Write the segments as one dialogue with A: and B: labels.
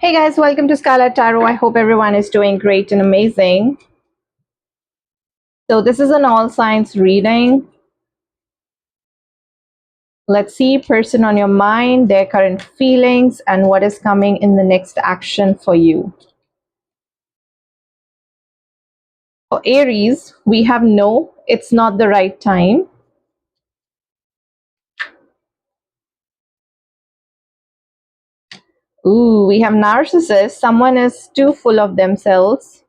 A: Hey guys, welcome to Scarlet Tarot. I hope everyone is doing great and amazing. So this is an all signs reading. Let's see person on your mind, their current feelings, and what is coming in the next action for you. For Aries, we have no, it's not the right time. Ooh, we have narcissist. Someone is too full of themselves.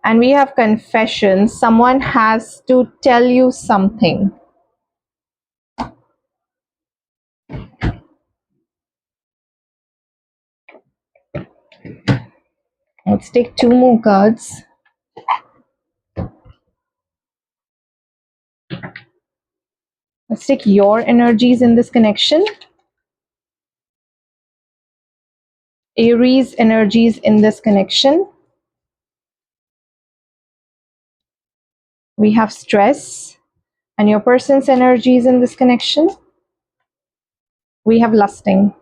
A: And we have confession. Someone has to tell you something. Let's take two more cards. Let's take your energies in this connection. Aries energies in this connection. We have stress and your person's energies in this connection. We have lusting.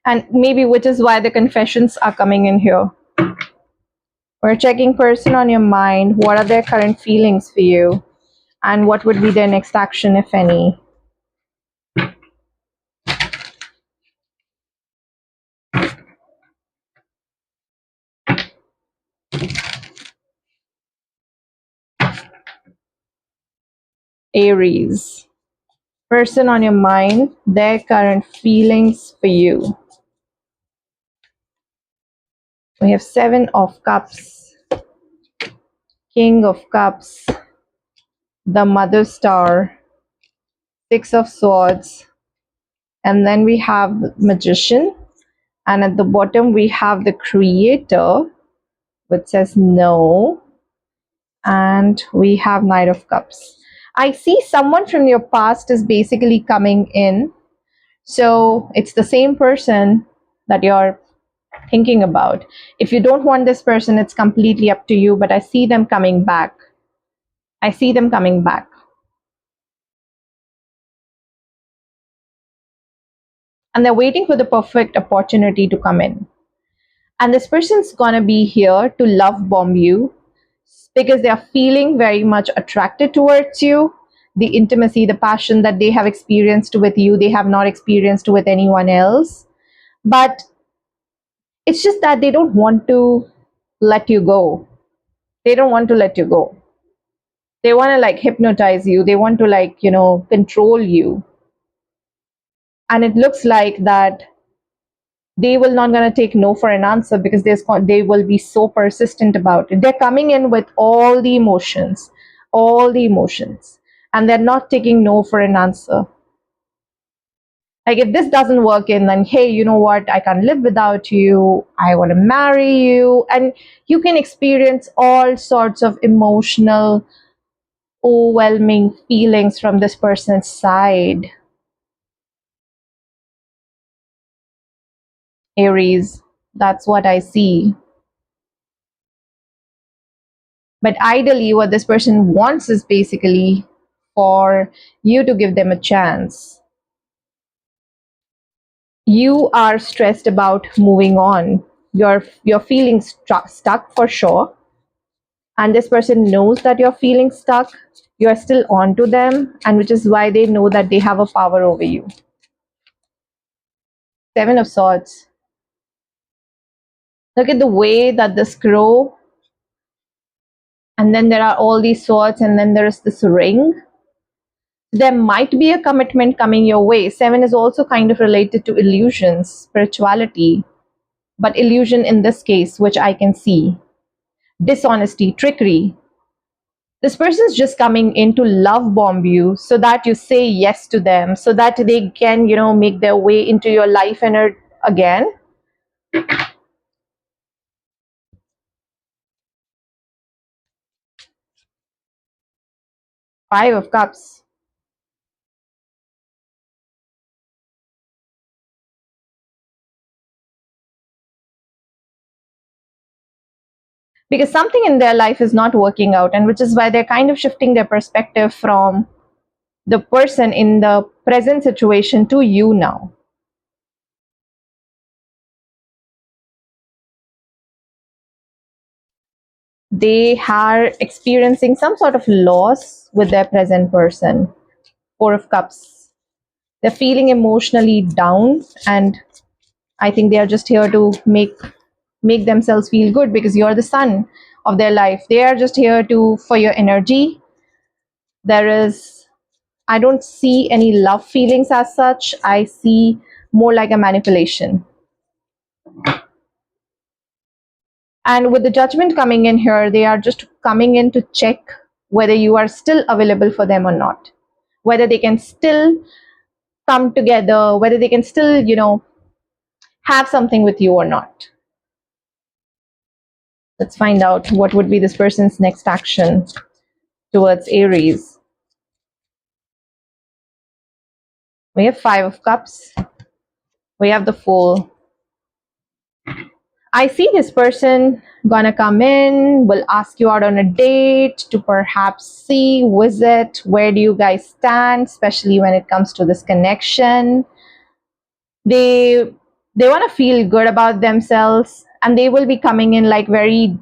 A: And maybe which is why the confessions are coming in here. We're checking person on your mind. What are their current feelings for you? And what would be their next action, if any? Aries. Person on your mind, their current feelings for you. We have 7 of Cups, King of Cups, the Mother Star, 6 of Swords, and then we have Magician, and at the bottom we have the Creator, which says no, and we have Knight of Cups. I see someone from your past is basically coming in, so it's the same person that you're thinking about. If you don't want this person, it's completely up to you, but I see them coming back. I see them coming back. And they're waiting for the perfect opportunity to come in. And this person's gonna be here to love bomb you because they are feeling very much attracted towards you. The intimacy, the passion that they have experienced with you, they have not experienced with anyone else. But it's just that they don't want to let you go. They don't want to let you go. They want to like hypnotize you. They want to like, control you. And it looks like that they will not going to take no for an answer because they will be so persistent about it. They're coming in with all the emotions, and they're not taking no for an answer. Like if this doesn't work in, then hey, you know what? I can't live without you. I want to marry you. And you can experience all sorts of emotional, overwhelming feelings from this person's side. Aries, that's what I see. But ideally, what this person wants is basically for you to give them a chance. You are stressed about moving on. You're feeling stuck for sure. And this person knows that you're feeling stuck. You're still on to them, and which is why they know that they have a power over you. 7 of Swords. Look at the way that this crow, and then there are all these swords, and then there is this ring. There might be a commitment coming your way. 7 is also kind of related to illusions, spirituality, but illusion in this case, which I can see. Dishonesty, trickery. This person is just coming in to love bomb you so that you say yes to them, so that they can, make their way into your life and again. 5 of Cups. because something in their life is not working out, and which is why they're kind of shifting their perspective from the person in the present situation to you now. They are experiencing some sort of loss with their present person. Four of Cups. They're feeling emotionally down, and I think they are just here to make themselves feel good because you're the sun of their life. They are just here to for your energy. There is, I don't see any love feelings as such. I see more like a manipulation. And with the Judgment coming in here, they are just coming in to check whether you are still available for them or not, whether they can still come together, whether they can still, have something with you or not. Let's find out what would be this person's next action towards Aries. We have Five of Cups. We have the Fool. I see this person gonna come in, will ask you out on a date to perhaps see, visit, where do you guys stand, especially when it comes to this connection. They want to feel good about themselves, and they will be coming in like very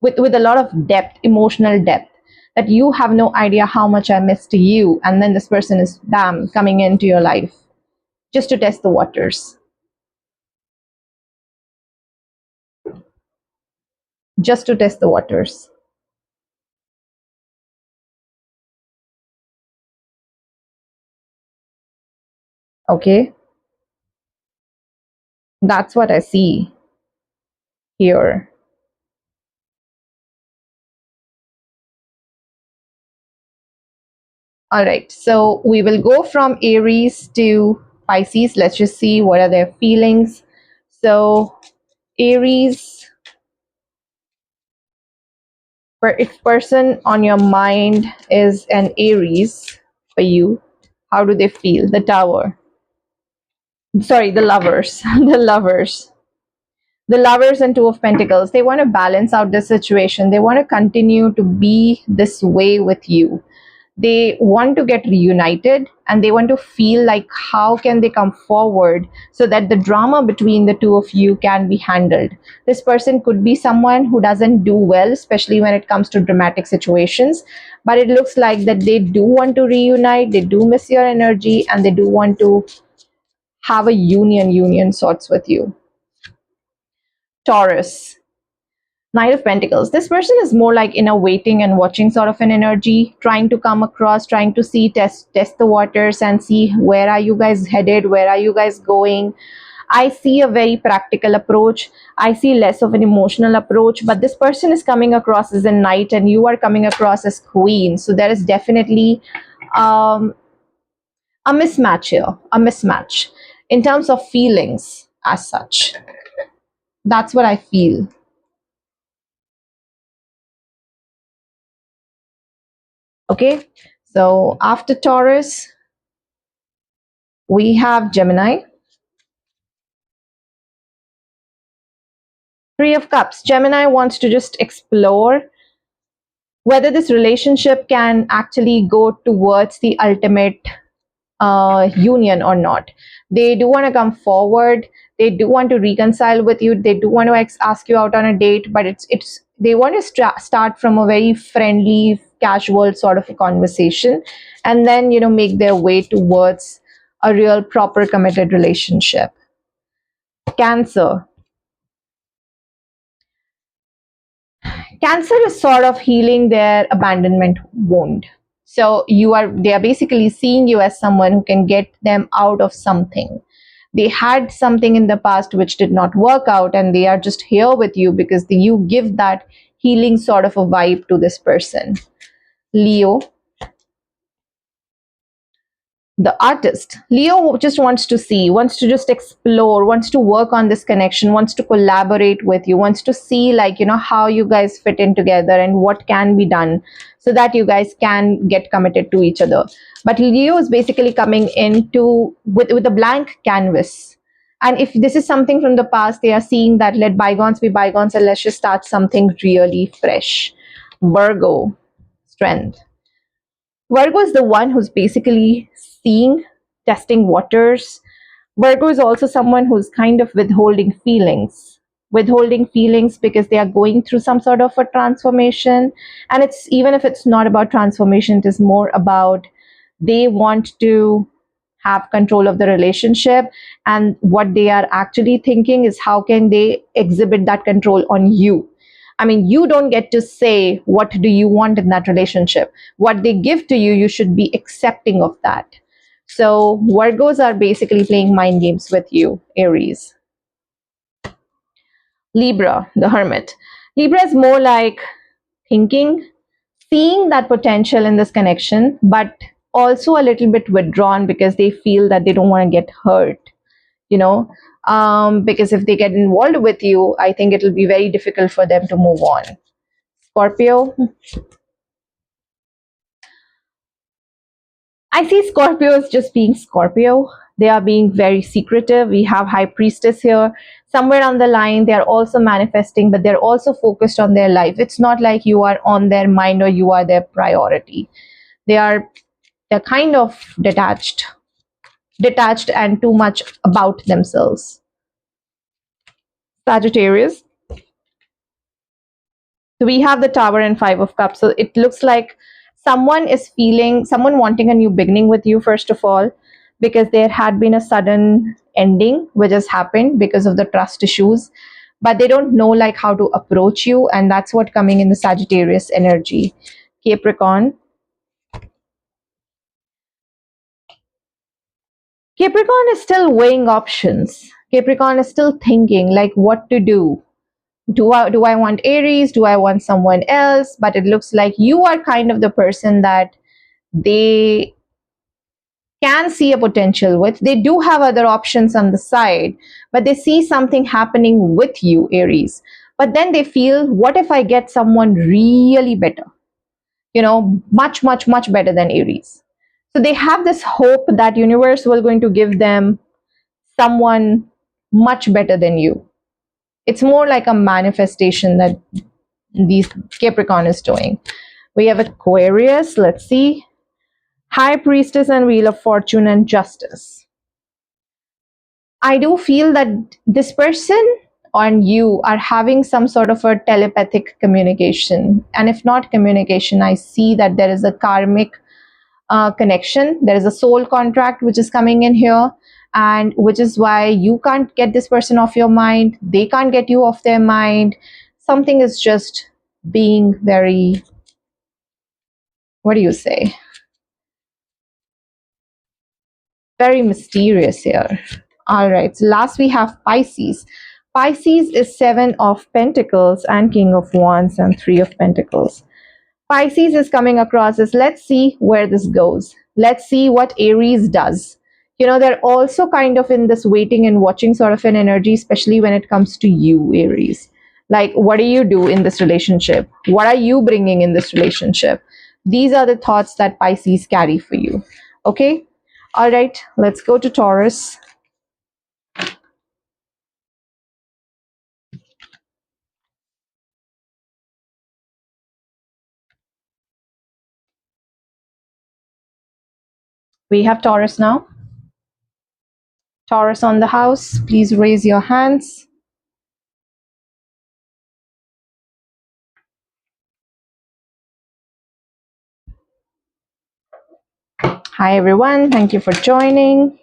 A: with a lot of depth, emotional depth, that you have no idea how much I missed you, and then this person is bam coming into your life just to test the waters. Just to test the waters. Okay, that's what I see here. All right, so we will go from Aries to Pisces. Let's just see what are their feelings. So Aries, if person on your mind is an Aries for you, how do they feel? The Tower. Sorry, the Lovers. The lovers and Two of Pentacles. They want to balance out the situation. They want to continue to be this way with you. They want to get reunited, and they want to feel like how can they come forward so that the drama between the two of you can be handled. This person could be someone who doesn't do well, especially when it comes to dramatic situations, but it looks like that they do want to reunite, they do miss your energy, and they do want to have a union sorts with you. Taurus. Knight of Pentacles. This person is more like in a waiting and watching sort of an energy, trying to come across, trying to see, test the waters and see where are you guys headed, where are you guys going. I see a very practical approach. I see less of an emotional approach, but this person is coming across as a knight and you are coming across as queen. So there is definitely a mismatch here, a mismatch in terms of feelings as such. That's what I feel. Okay, so after Taurus, we have Gemini. Three of Cups. Gemini wants to just explore whether this relationship can actually go towards the ultimate union or not. They do want to come forward. They do want to reconcile with you. They do want to ask you out on a date, but it's they want to start from a very friendly, casual sort of a conversation, and then make their way towards a real, proper, committed relationship. Cancer. Cancer is sort of healing their abandonment wound. So they are basically seeing you as someone who can get them out of something. They had something in the past which did not work out, and they are just here with you because you give that healing sort of a vibe to this person. Leo. The artist. Leo just wants to see, wants to just explore, wants to work on this connection, wants to collaborate with you, wants to see how you guys fit in together and what can be done so that you guys can get committed to each other. But Leo is basically coming into with a blank canvas. And if this is something from the past, they are seeing that let bygones be bygones and let's just start something really fresh. Virgo, strength. Virgo is the one who's basically seeing, testing waters. Virgo is also someone who's kind of withholding feelings. Withholding feelings because they are going through some sort of a transformation. And it's even if it's not about transformation, it is more about they want to have control of the relationship, and what they are actually thinking is how can they exhibit that control on you. I mean, you don't get to say what do you want in that relationship. What they give to you, you should be accepting of that. So Virgos are basically playing mind games with you, Aries. Libra, the hermit. Libra is more like thinking, seeing that potential in this connection, but also a little bit withdrawn because they feel that they don't want to get hurt, you know. Because if they get involved with you, I think it'll be very difficult for them to move on. Scorpio, I see Scorpios just being Scorpio. They are being very secretive. We have High Priestess here. Somewhere on the line, they are also manifesting, but they're also focused on their life. It's not like you are on their mind or you are their priority. They are they're kind of detached and too much about themselves. Sagittarius. So we have the Tower and Five of Cups. So it looks like someone wanting a new beginning with you, first of all, because there had been a sudden ending which has happened because of the trust issues. But they don't know like how to approach you, and that's what coming in the Sagittarius energy. Capricorn. Capricorn is still weighing options. Capricorn is still thinking like what to do. Do I want Aries? Do I want someone else? But it looks like you are kind of the person that they can see a potential with. They do have other options on the side, but they see something happening with you, Aries. But then they feel, what if I get someone really better? Much, much, much better than Aries. So they have this hope that universe will going to give them someone much better than you. It's more like a manifestation that these Capricorn is doing. We have Aquarius. Let's see. High Priestess and Wheel of Fortune and Justice. I do feel that this person and you are having some sort of a telepathic communication. And if not communication, I see that there is a karmic connection. There is a soul contract which is coming in here, and which is why you can't get this person off your mind. They can't get you off their mind. Something is just being very, what do you say? Very mysterious here. All right. So last we have Pisces. Pisces is Seven of Pentacles and King of Wands and Three of Pentacles. Pisces is coming across as, let's see where this goes. Let's see what Aries does. They're also kind of in this waiting and watching sort of an energy, especially when it comes to you, Aries. Like, what do you do in this relationship? What are you bringing in this relationship? These are the thoughts that Pisces carry for you. Okay? All right, let's go to Taurus. We have Taurus now. Taurus on the house, please raise your hands. Hi everyone, thank you for joining.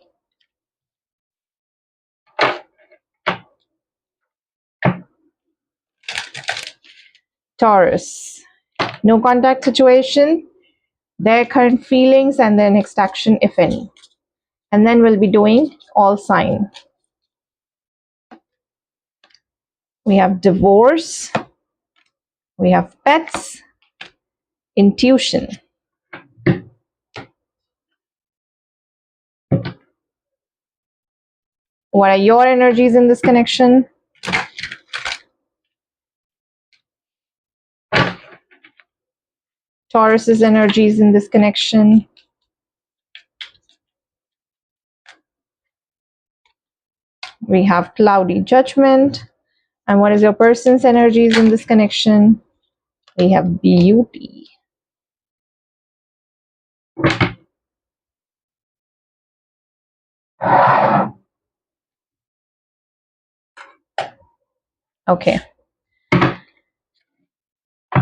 A: Taurus, no contact situation, their current feelings and their next action, if any. And then we'll be doing all sign. We have divorce, we have pets, intuition. What are your energies in this connection? Taurus's energies in this connection. We have cloudy judgment. And what is your person's energies in this connection? We have beauty. Okay,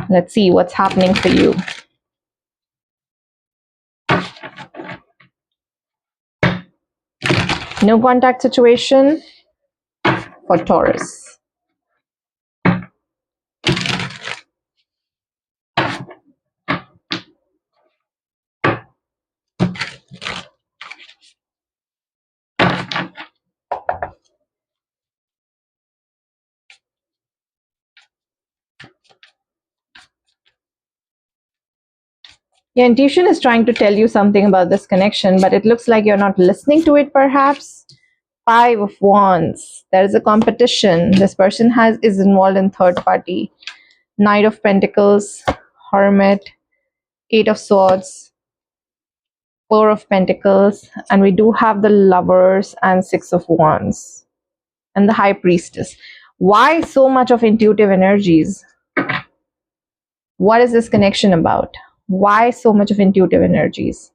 A: let's see what's happening for you. No contact situation for Taurus. Your intuition is trying to tell you something about this connection, but it looks like you're not listening to it perhaps. Five of Wands. There is a competition. This person is involved in third party. Knight of Pentacles, Hermit, Eight of Swords, Four of Pentacles, and we do have the Lovers and Six of Wands, and the High Priestess. Why so much of intuitive energies? What is this connection about? Why so much of intuitive energies?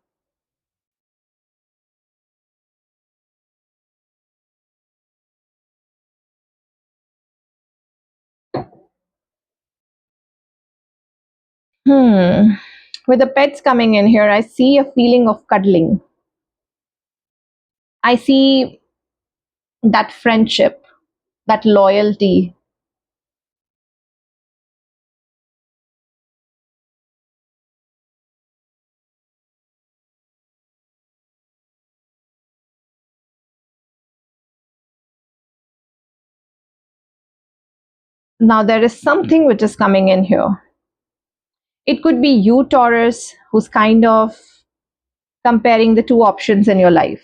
A: With the pets coming in here, I see a feeling of cuddling. I see that friendship, that loyalty. Now, there is something which is coming in here. It could be you, Taurus, who's kind of comparing the two options in your life.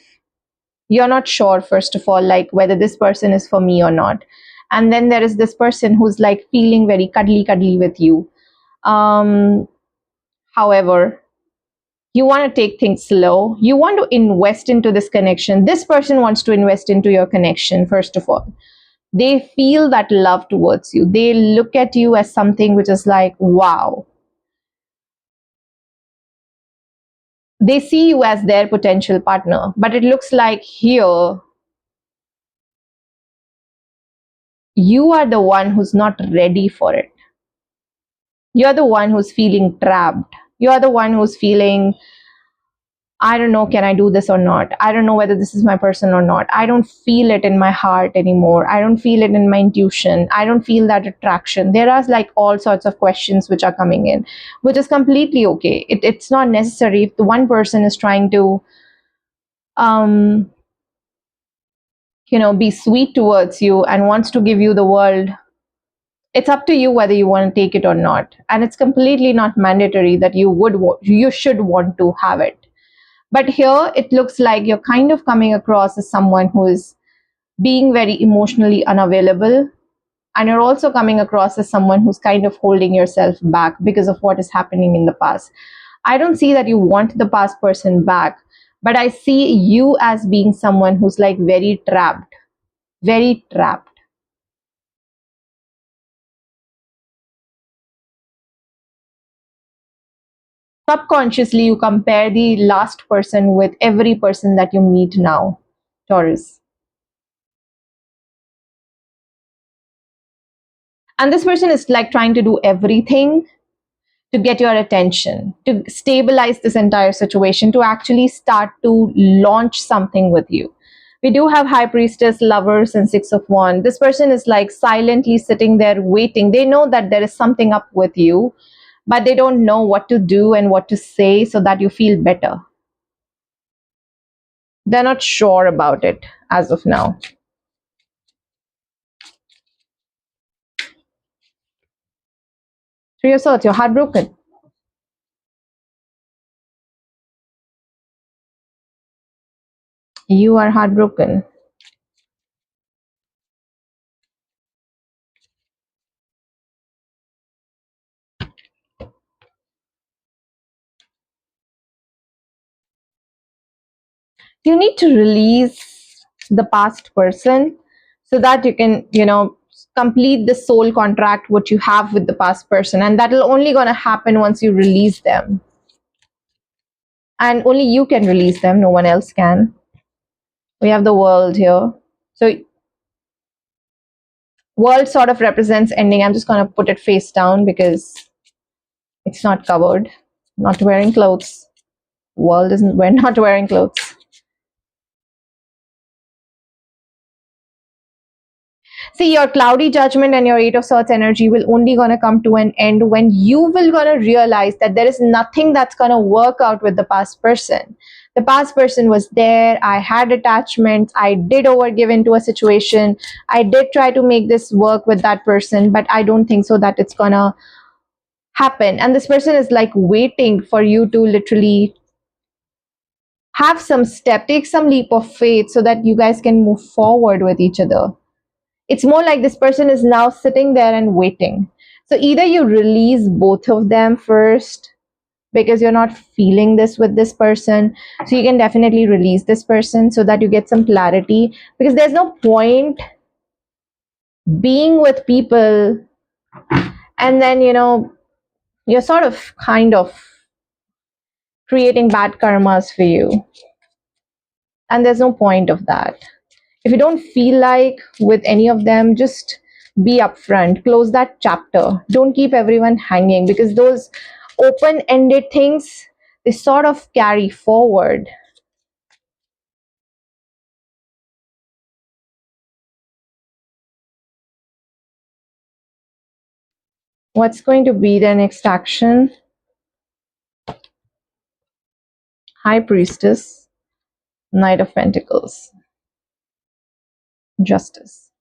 A: You're not sure, first of all, like whether this person is for me or not. And then there is this person who's like feeling very cuddly with you. However, you want to take things slow. You want to invest into this connection. This person wants to invest into your connection, first of all. They feel that love towards you. They look at you as something which is like, wow. They see you as their potential partner. But it looks like here, you are the one who's not ready for it. You're the one who's feeling trapped. You're the one who's feeling, I don't know, can I do this or not? I don't know whether this is my person or not. I don't feel it in my heart anymore. I don't feel it in my intuition. I don't feel that attraction. There are like all sorts of questions which are coming in, which is completely okay. It's not necessary if the one person is trying to, um, be sweet towards you and wants to give you the world. It's up to you whether you want to take it or not. And it's completely not mandatory that you should want to have it. But here it looks like you're kind of coming across as someone who is being very emotionally unavailable. And you're also coming across as someone who's kind of holding yourself back because of what is happening in the past. I don't see that you want the past person back, but I see you as being someone who's like very trapped, very trapped. Subconsciously, you compare the last person with every person that you meet now, Taurus. And this person is like trying to do everything to get your attention, to stabilize this entire situation, to actually start to launch something with you. We do have High Priestess, Lovers, and Six of Wands. This person is like silently sitting there waiting. They know that there is something up with you, but they don't know what to do and what to say so that you feel better. They're not sure about it as of now. Three of Swords, you're heartbroken. You are heartbroken. You need to release the past person. so that you can, complete the soul contract what you have with the past person, and that will only going to happen once you release them, and only you can release them, no one else can. We have the world here. So world sort of represents ending. I'm just going to put it face down because it's not covered. Not wearing clothes. World isn't, we're not wearing clothes. See, your cloudy judgment and your Eight of Swords energy will only gonna come to an end when you will gonna realize that there is nothing that's gonna work out with the past person. The past person was there, I had attachments, I did overgive into a situation, I did try to make this work with that person, but I don't think so that it's gonna happen. And this person is like waiting for you to literally have some step, take some leap of faith so that you guys can move forward with each other. It's more like this person is now sitting there and waiting. So either you release both of them first because you're not feeling this with this person. So you can definitely release this person so that you get some clarity, because there's no point being with people and then, you're sort of kind of creating bad karmas for you. And there's no point of that. If you don't feel like with any of them, just be upfront, close that chapter. Don't keep everyone hanging, because those open-ended things, they sort of carry forward. What's going to be their next action? High Priestess, Knight of Pentacles, Justice,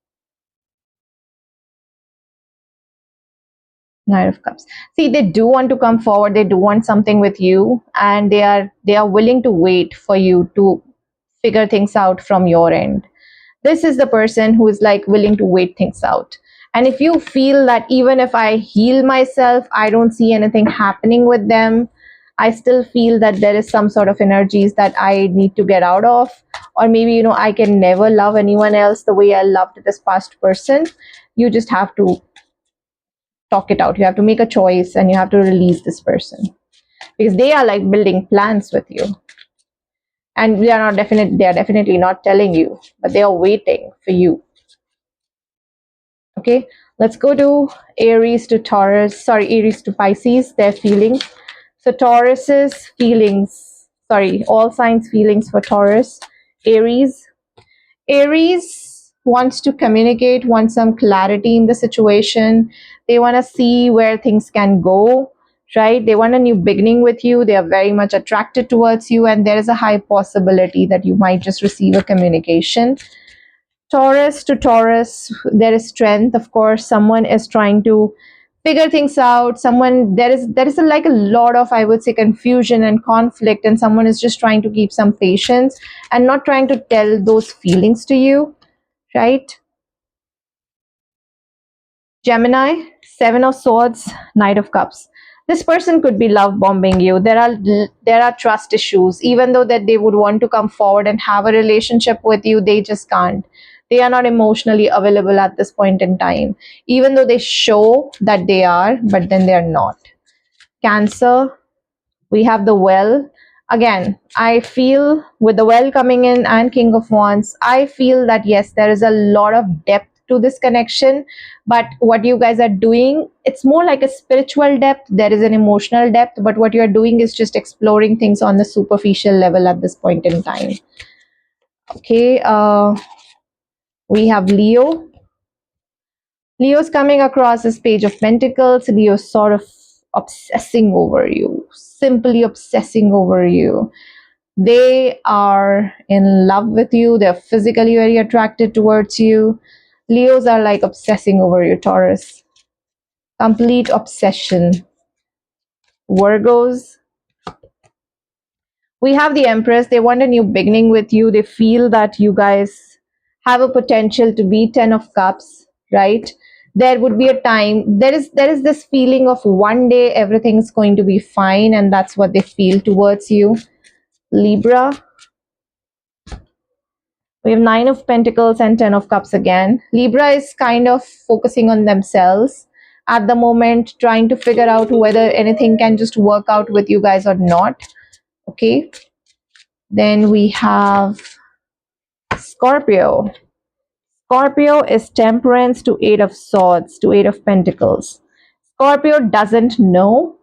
A: Knight of Cups. See, they do want to come forward, they do want something with you, and they are willing to wait for you to figure things out from your end. This is the person who is like willing to wait things out. And if you feel that even if I heal myself, I don't see anything happening with them, I still feel that there is some sort of energies that I need to get out of, or maybe, I can never love anyone else the way I loved this past person, you just have to talk it out. You have to make a choice and you have to release this person, because they are like building plans with you. And they are definitely not telling you, but they are waiting for you. Okay, let's go to Aries to Taurus. Sorry, Aries to Pisces, their feelings. So Taurus's feelings, sorry, all signs feelings for Taurus. Aries. Aries wants to communicate, wants some clarity in the situation. They want to see where things can go, right? They want a new beginning with you. They are very much attracted towards you, and there is a high possibility that you might just receive a communication. Taurus to Taurus, there is strength. Of course, someone is trying to figure things out. Someone, there is like a lot of, I would say, confusion and conflict, and someone is just trying to keep some patience and not trying to tell those feelings to you, right? Gemini, Seven of Swords, Knight of Cups. This person could be love bombing you. There are trust issues. Even though that they would want to come forward and have a relationship with you, they just can't. They are not emotionally available at this point in time. Even though they show that they are, but then they are not. Cancer, we have the Well. Again, I feel with the Well coming in and King of Wands, I feel that yes, there is a lot of depth to this connection, but what you guys are doing, it's more like a spiritual depth. There is an emotional depth, but what you are doing is just exploring things on the superficial level at this point in time. Okay, we have Leo. Leo's coming across this Page of Pentacles. Leo's sort of obsessing over you, simply obsessing over you. They are in love with you. They're physically very attracted towards you. Leos are like obsessing over you, Taurus. Complete obsession. Virgos, we have the Empress. They want a new beginning with you. They feel that you guys have a potential to be 10 of Cups, right? There would be a time, there is this feeling of one day everything's going to be fine, and that's what they feel towards you. Libra, We have Nine of Pentacles and Ten of Cups again. Libra is kind of focusing on themselves at the moment, trying to figure out whether anything can just work out with you guys or not. Okay. Then we have Scorpio. Scorpio is Temperance to Eight of Swords to Eight of Pentacles. Scorpio doesn't know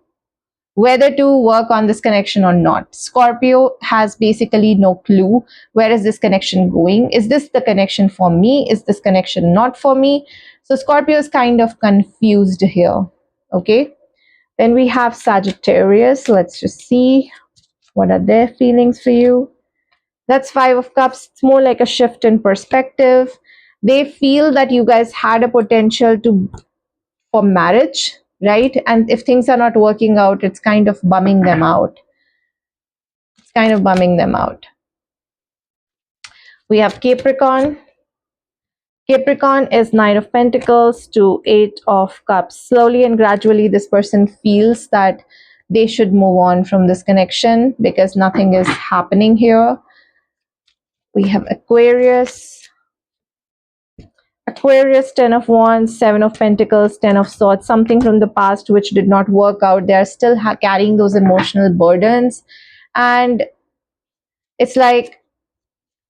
A: whether to work on this connection or not. Scorpio has basically no clue. Where is this connection going? Is this the connection for me? Is this connection not for me? So Scorpio is kind of confused here. Okay. Then we have Sagittarius. Let's just see what are their feelings for you. That's Five of Cups. It's more like a shift in perspective. They feel that you guys had a potential for marriage, right? And if things are not working out, it's kind of bumming them out. It's kind of bumming them out. We have Capricorn. Capricorn is Knight of Pentacles to Eight of Cups. Slowly and gradually, this person feels that they should move on from this connection because nothing is happening here. We have Aquarius. Aquarius, Ten of Wands, Seven of Pentacles, Ten of Swords, something from the past which did not work out. They are still carrying those emotional burdens. And it's like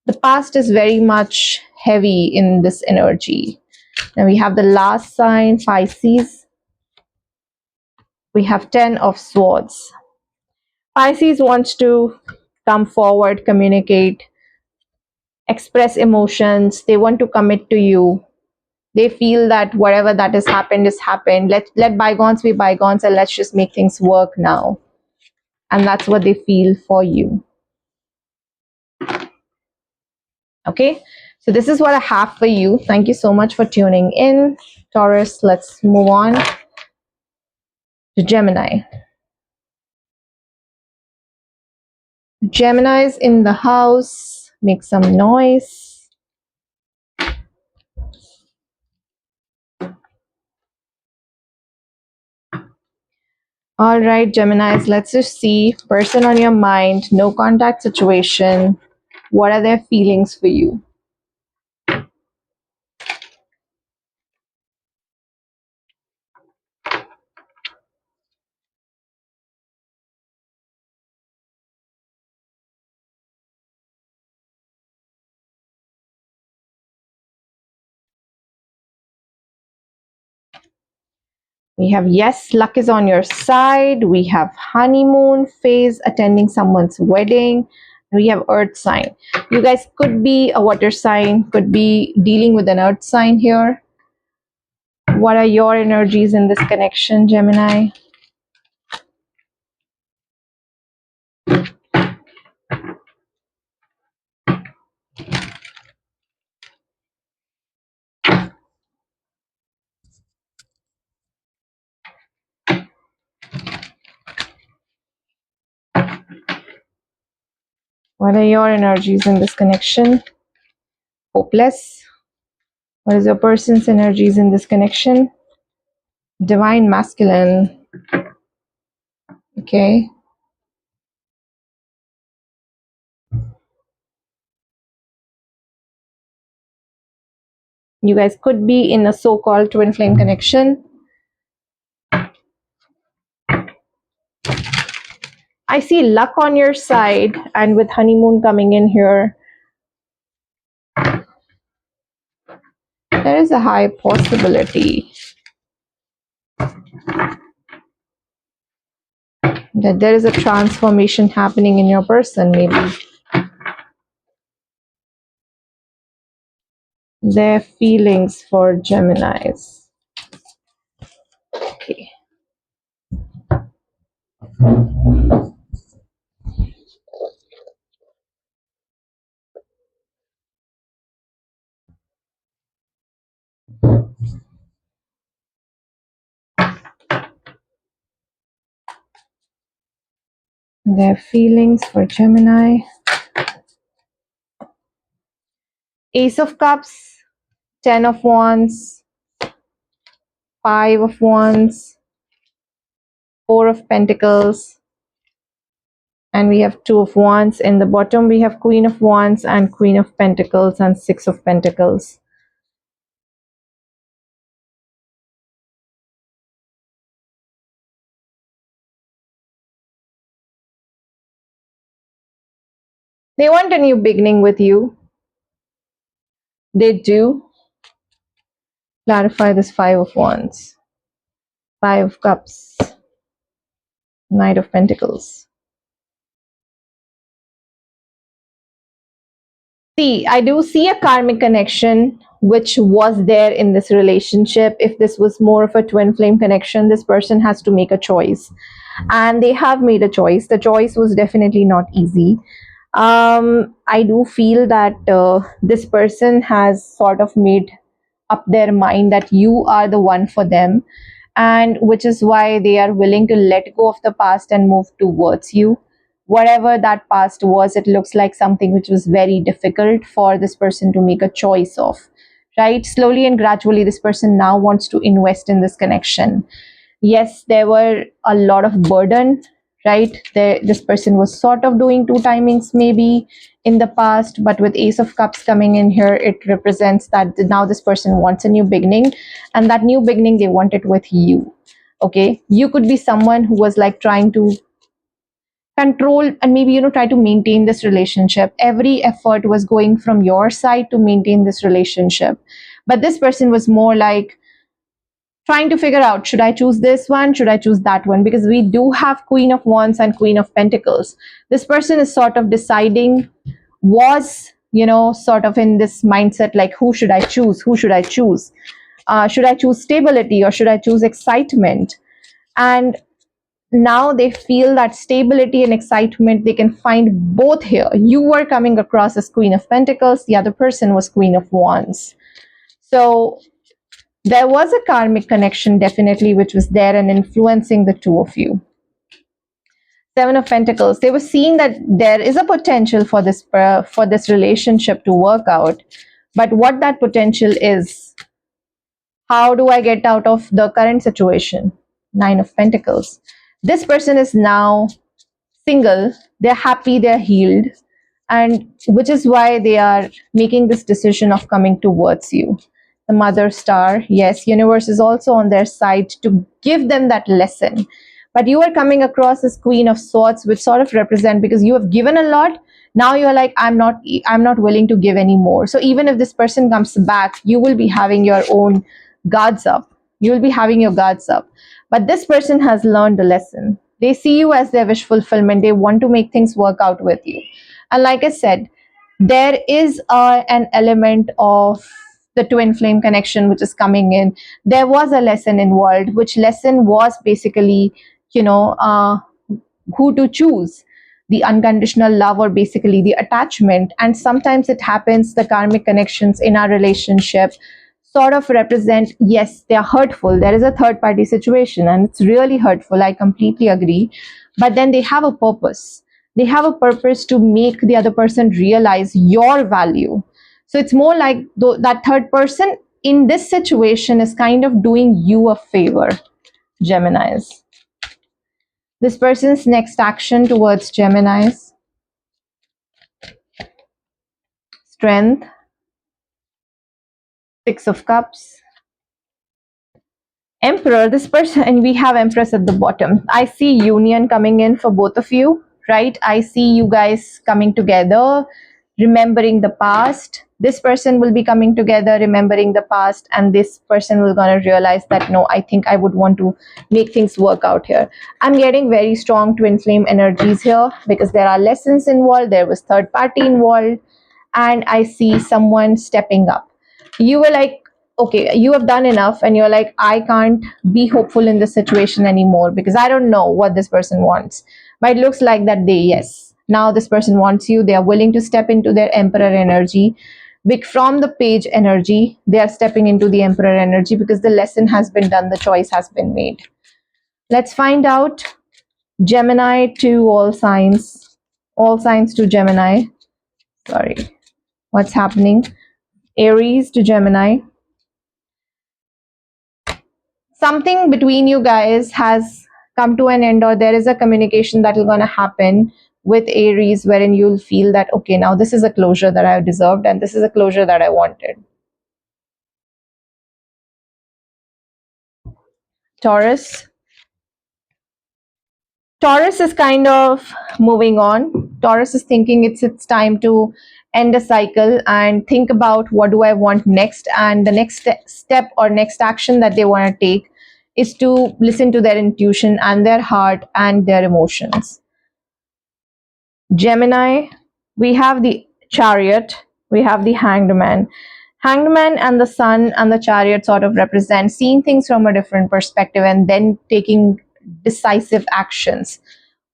A: the past is very much heavy in this energy. Now we have the last sign, Pisces. We have Ten of Swords. Pisces wants to come forward, communicate, express emotions. They want to commit to you. They feel that whatever that has happened is happened. Let bygones be bygones and let's just make things work now. And that's what they feel for you. Okay, so this is what I have for you. Thank you so much for tuning in, Taurus. Let's move on to Gemini. Gemini is in the house. Make some noise. All right, Geminis, let's just see. Person on your mind, no contact situation. What are their feelings for you? We have yes, luck is on your side. We have honeymoon phase, attending someone's wedding. We have earth sign. You guys could be a water sign, could be dealing with an earth sign here. What are your energies in this connection, Gemini? What are your energies in this connection? Hopeless. What is your person's energies in this connection? Divine masculine. Okay. You guys could be in a so-called twin flame connection. I see luck on your side, and with honeymoon coming in here, there is a high possibility that there is a transformation happening in your person, maybe. Their feelings for Geminis. Okay. Their feelings for Gemini. Ace of Cups, Ten of Wands, Five of Wands, Four of Pentacles, And we have Two of Wands. In the bottom, we have Queen of Wands and Queen of Pentacles and Six of Pentacles. They want a new beginning with you. They do. Clarify this Five of Wands, Five of Cups, Knight of Pentacles. See, I do see a karmic connection which was there in this relationship. If this was more of a twin flame connection, this person has to make a choice. And they have made a choice. The choice was definitely not easy. I do feel that this person has sort of made up their mind that you are the one for them, and which is why they are willing to let go of the past and move towards you. Whatever that past was, it looks like something which was very difficult for this person to make a choice of, right? Slowly and gradually, this person now wants to invest in this connection. Yes, there were a lot of burden, right? This person was sort of doing two timings maybe in the past, but with Ace of Cups coming in here, it represents that now this person wants a new beginning, and that new beginning, they want it with you. Okay, you could be someone who was like trying to control and maybe try to maintain this relationship. Every effort was going from your side to maintain this relationship, but this person was more like trying to figure out, should I choose this one, should I choose that one, because we do have Queen of Wands and Queen of Pentacles. This person is sort of deciding, was sort of in this mindset like, who should I choose, who should I choose, should I choose stability or should I choose excitement? And now they feel that stability and excitement, they can find both here. You were coming across as Queen of Pentacles, the other person was Queen of Wands. So there was a karmic connection definitely which was there and influencing the two of you. Seven of Pentacles, they were seeing that there is a potential for this relationship to work out, but what that potential is, how do I get out of the current situation? Nine of Pentacles, this person is now single, they're happy, they're healed, and which is why they are making this decision of coming towards you. The Mother Star, yes, universe is also on their side to give them that lesson, but you are coming across as Queen of Swords, which sort of represent, because you have given a lot, now you're like, I'm not willing to give anymore. So even if this person comes back, you will be having your own guards up, you will be having your guards up. But this person has learned a lesson. They see you as their wish fulfillment. They want to make things work out with you. And like I said, there is an element of the twin flame connection which is coming in. There was a lesson involved, which lesson was basically, who to choose, the unconditional love or basically the attachment. And sometimes it happens, the karmic connections in our relationship sort of represent, yes, they are hurtful, there is a third party situation and it's really hurtful, I completely agree, but then they have a purpose. They have a purpose to make the other person realize your value. So it's more like that third person in this situation is kind of doing you a favor, Geminis. This person's next action towards Geminis: Strength, Six of Cups, Emperor. This person, and we have Empress at the bottom. I see union coming in for both of you, right? I see you guys coming together, remembering the past. This person will be coming together, remembering the past, and this person will gonna realize that, no, I think I would want to make things work out here. I'm getting very strong twin flame energies here because there are lessons involved, there was third party involved, and I see someone stepping up. You were like, okay, you have done enough, and you're like, I can't be hopeful in this situation anymore because I don't know what this person wants. But it looks like that yes, now this person wants you. They are willing to step into their Emperor energy. Big from the Page energy, they are stepping into the Emperor energy because the lesson has been done, the choice has been made. Let's find out Gemini to all signs to Gemini. Sorry, what's happening? Aries to Gemini. Something between you guys has come to an end, or there is a communication that is going to happen with Aries wherein you'll feel that, okay, now this is a closure that I deserved and this is a closure that I wanted. Taurus. Taurus is kind of moving on. Taurus is thinking it's time to end a cycle and think about what do I want next, and the next step or next action that they want to take is to listen to their intuition and their heart and their emotions. Gemini, we have the Chariot, we have the Hanged Man. Hanged Man and the Sun and the Chariot sort of represent seeing things from a different perspective and then taking decisive actions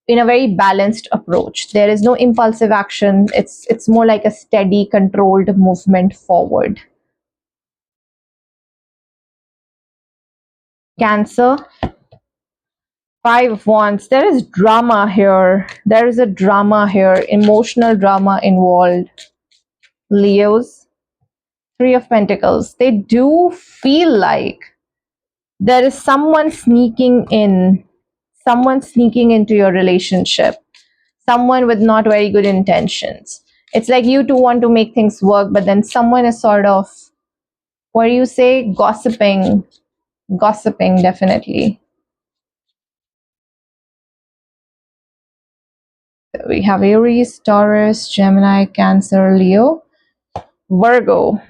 A: in a very balanced approach. There is no impulsive action. It's more like a steady, controlled movement forward. Cancer, Five of Wands. There is drama here. There is a drama here, emotional drama involved. Leos, Three of Pentacles. They do feel like there is someone sneaking into your relationship, someone with not very good intentions. It's like you two want to make things work, but then someone is sort of, what do you say, gossiping. Gossiping, definitely. We have Aries, Taurus, Gemini, Cancer, Leo. Virgo,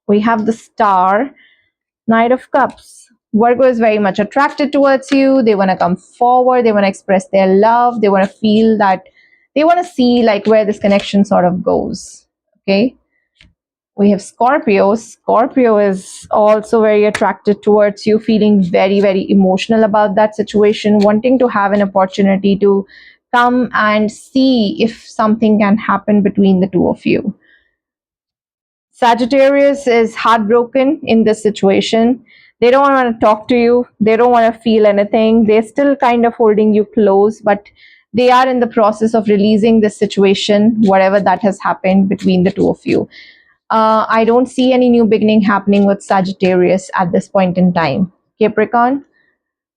A: we have the Star, Knight of Cups. Virgo is very much attracted towards you. They want to come forward. They want to express their love. They want to feel that, they want to see like where this connection sort of goes. Okay. We have Scorpio. Scorpio is also very attracted towards you, feeling very, very emotional about that situation, wanting to have an opportunity to come and see if something can happen between the two of you. Sagittarius is heartbroken in this situation. They don't want to talk to you. They don't want to feel anything. They're still kind of holding you close, but they are in the process of releasing this situation, whatever that has happened between the two of you. I don't see any new beginning happening with Sagittarius at this point in time. Capricorn,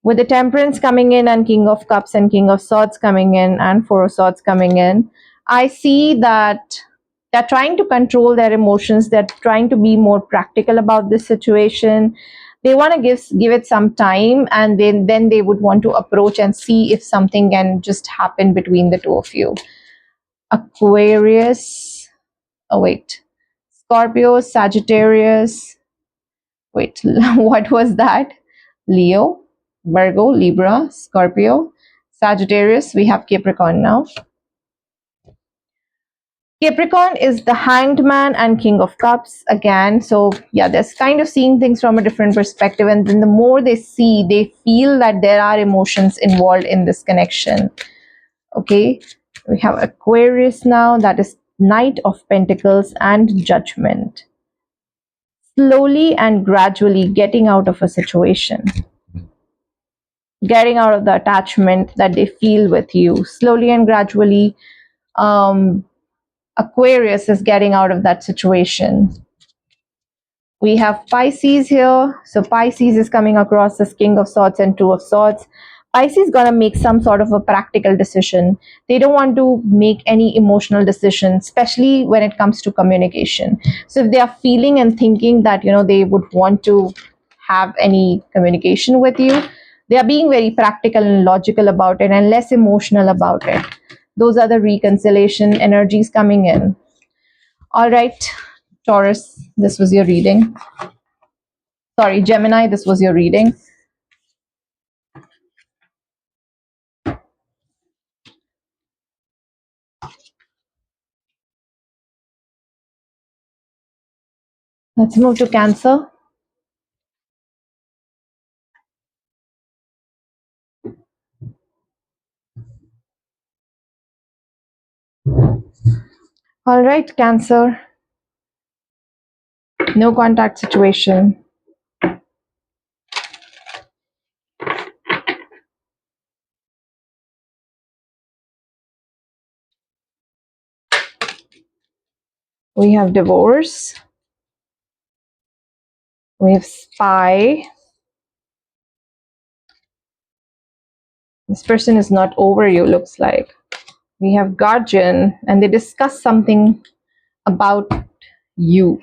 A: with the Temperance coming in and King of Cups and King of Swords coming in and Four of Swords coming in, I see that they're trying to control their emotions. They're trying to be more practical about this situation. They want to give it some time, and then they would want to approach and see if something can just happen between the two of you. Aquarius, oh wait, Scorpio, Sagittarius, wait, what was that? Leo, Virgo, Libra, Scorpio, Sagittarius. We have Capricorn now. Capricorn is the Hanged Man and King of Cups again. So yeah, they're kind of seeing things from a different perspective, and then the more they see, they feel that there are emotions involved in this connection. Okay, we have Aquarius now, that is Knight of Pentacles and Judgment. Slowly and gradually getting out of a situation, getting out of the attachment that they feel with you. Slowly and gradually, Aquarius is getting out of that situation. We have Pisces here. So Pisces is coming across as King of Swords and Two of Swords. Pisces is going to make some sort of a practical decision. They don't want to make any emotional decision, especially when it comes to communication. So if they are feeling and thinking that, they would want to have any communication with you, they are being very practical and logical about it and less emotional about it. Those are the reconciliation energies coming in. All right, Taurus, this was your reading. Sorry, Gemini, this was your reading. Let's move to Cancer. All right, Cancer. No contact situation. We have divorce. We have spy. This person is not over you, looks like. We have Guardian, and they discuss something about you.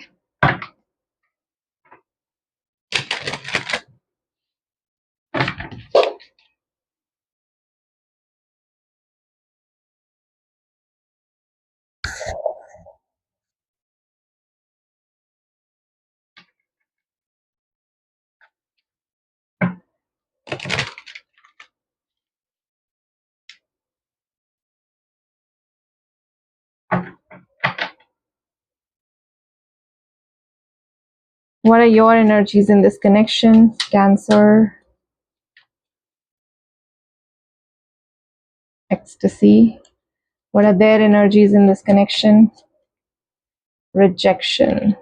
A: What are your energies in this connection? Cancer, ecstasy. What are their energies in this connection? Rejection.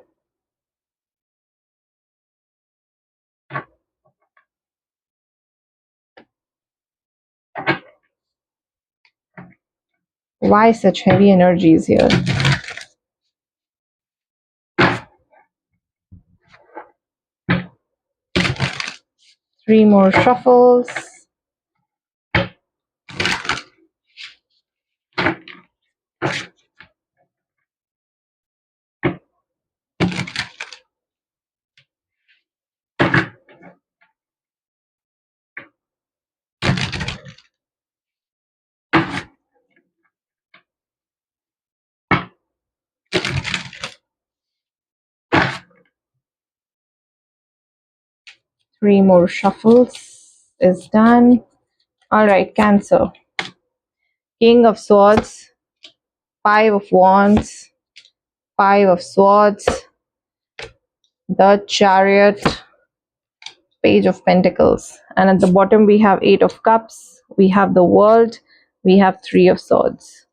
A: Why such heavy energies here? Three more shuffles. Three more shuffles is done. All right, Cancer. King of Swords, Five of Wands, Five of Swords, the Chariot, Page of Pentacles. And at the bottom, we have Eight of Cups, we have the World, we have Three of Swords.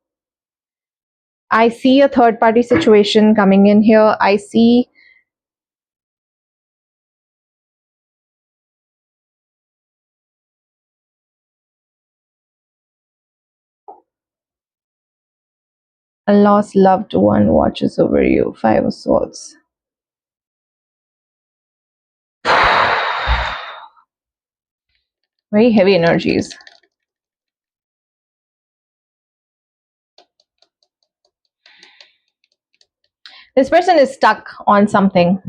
A: I see a third party situation coming in here. I see a lost loved one watches over you. Five of Swords. Very heavy energies. This person is stuck on something.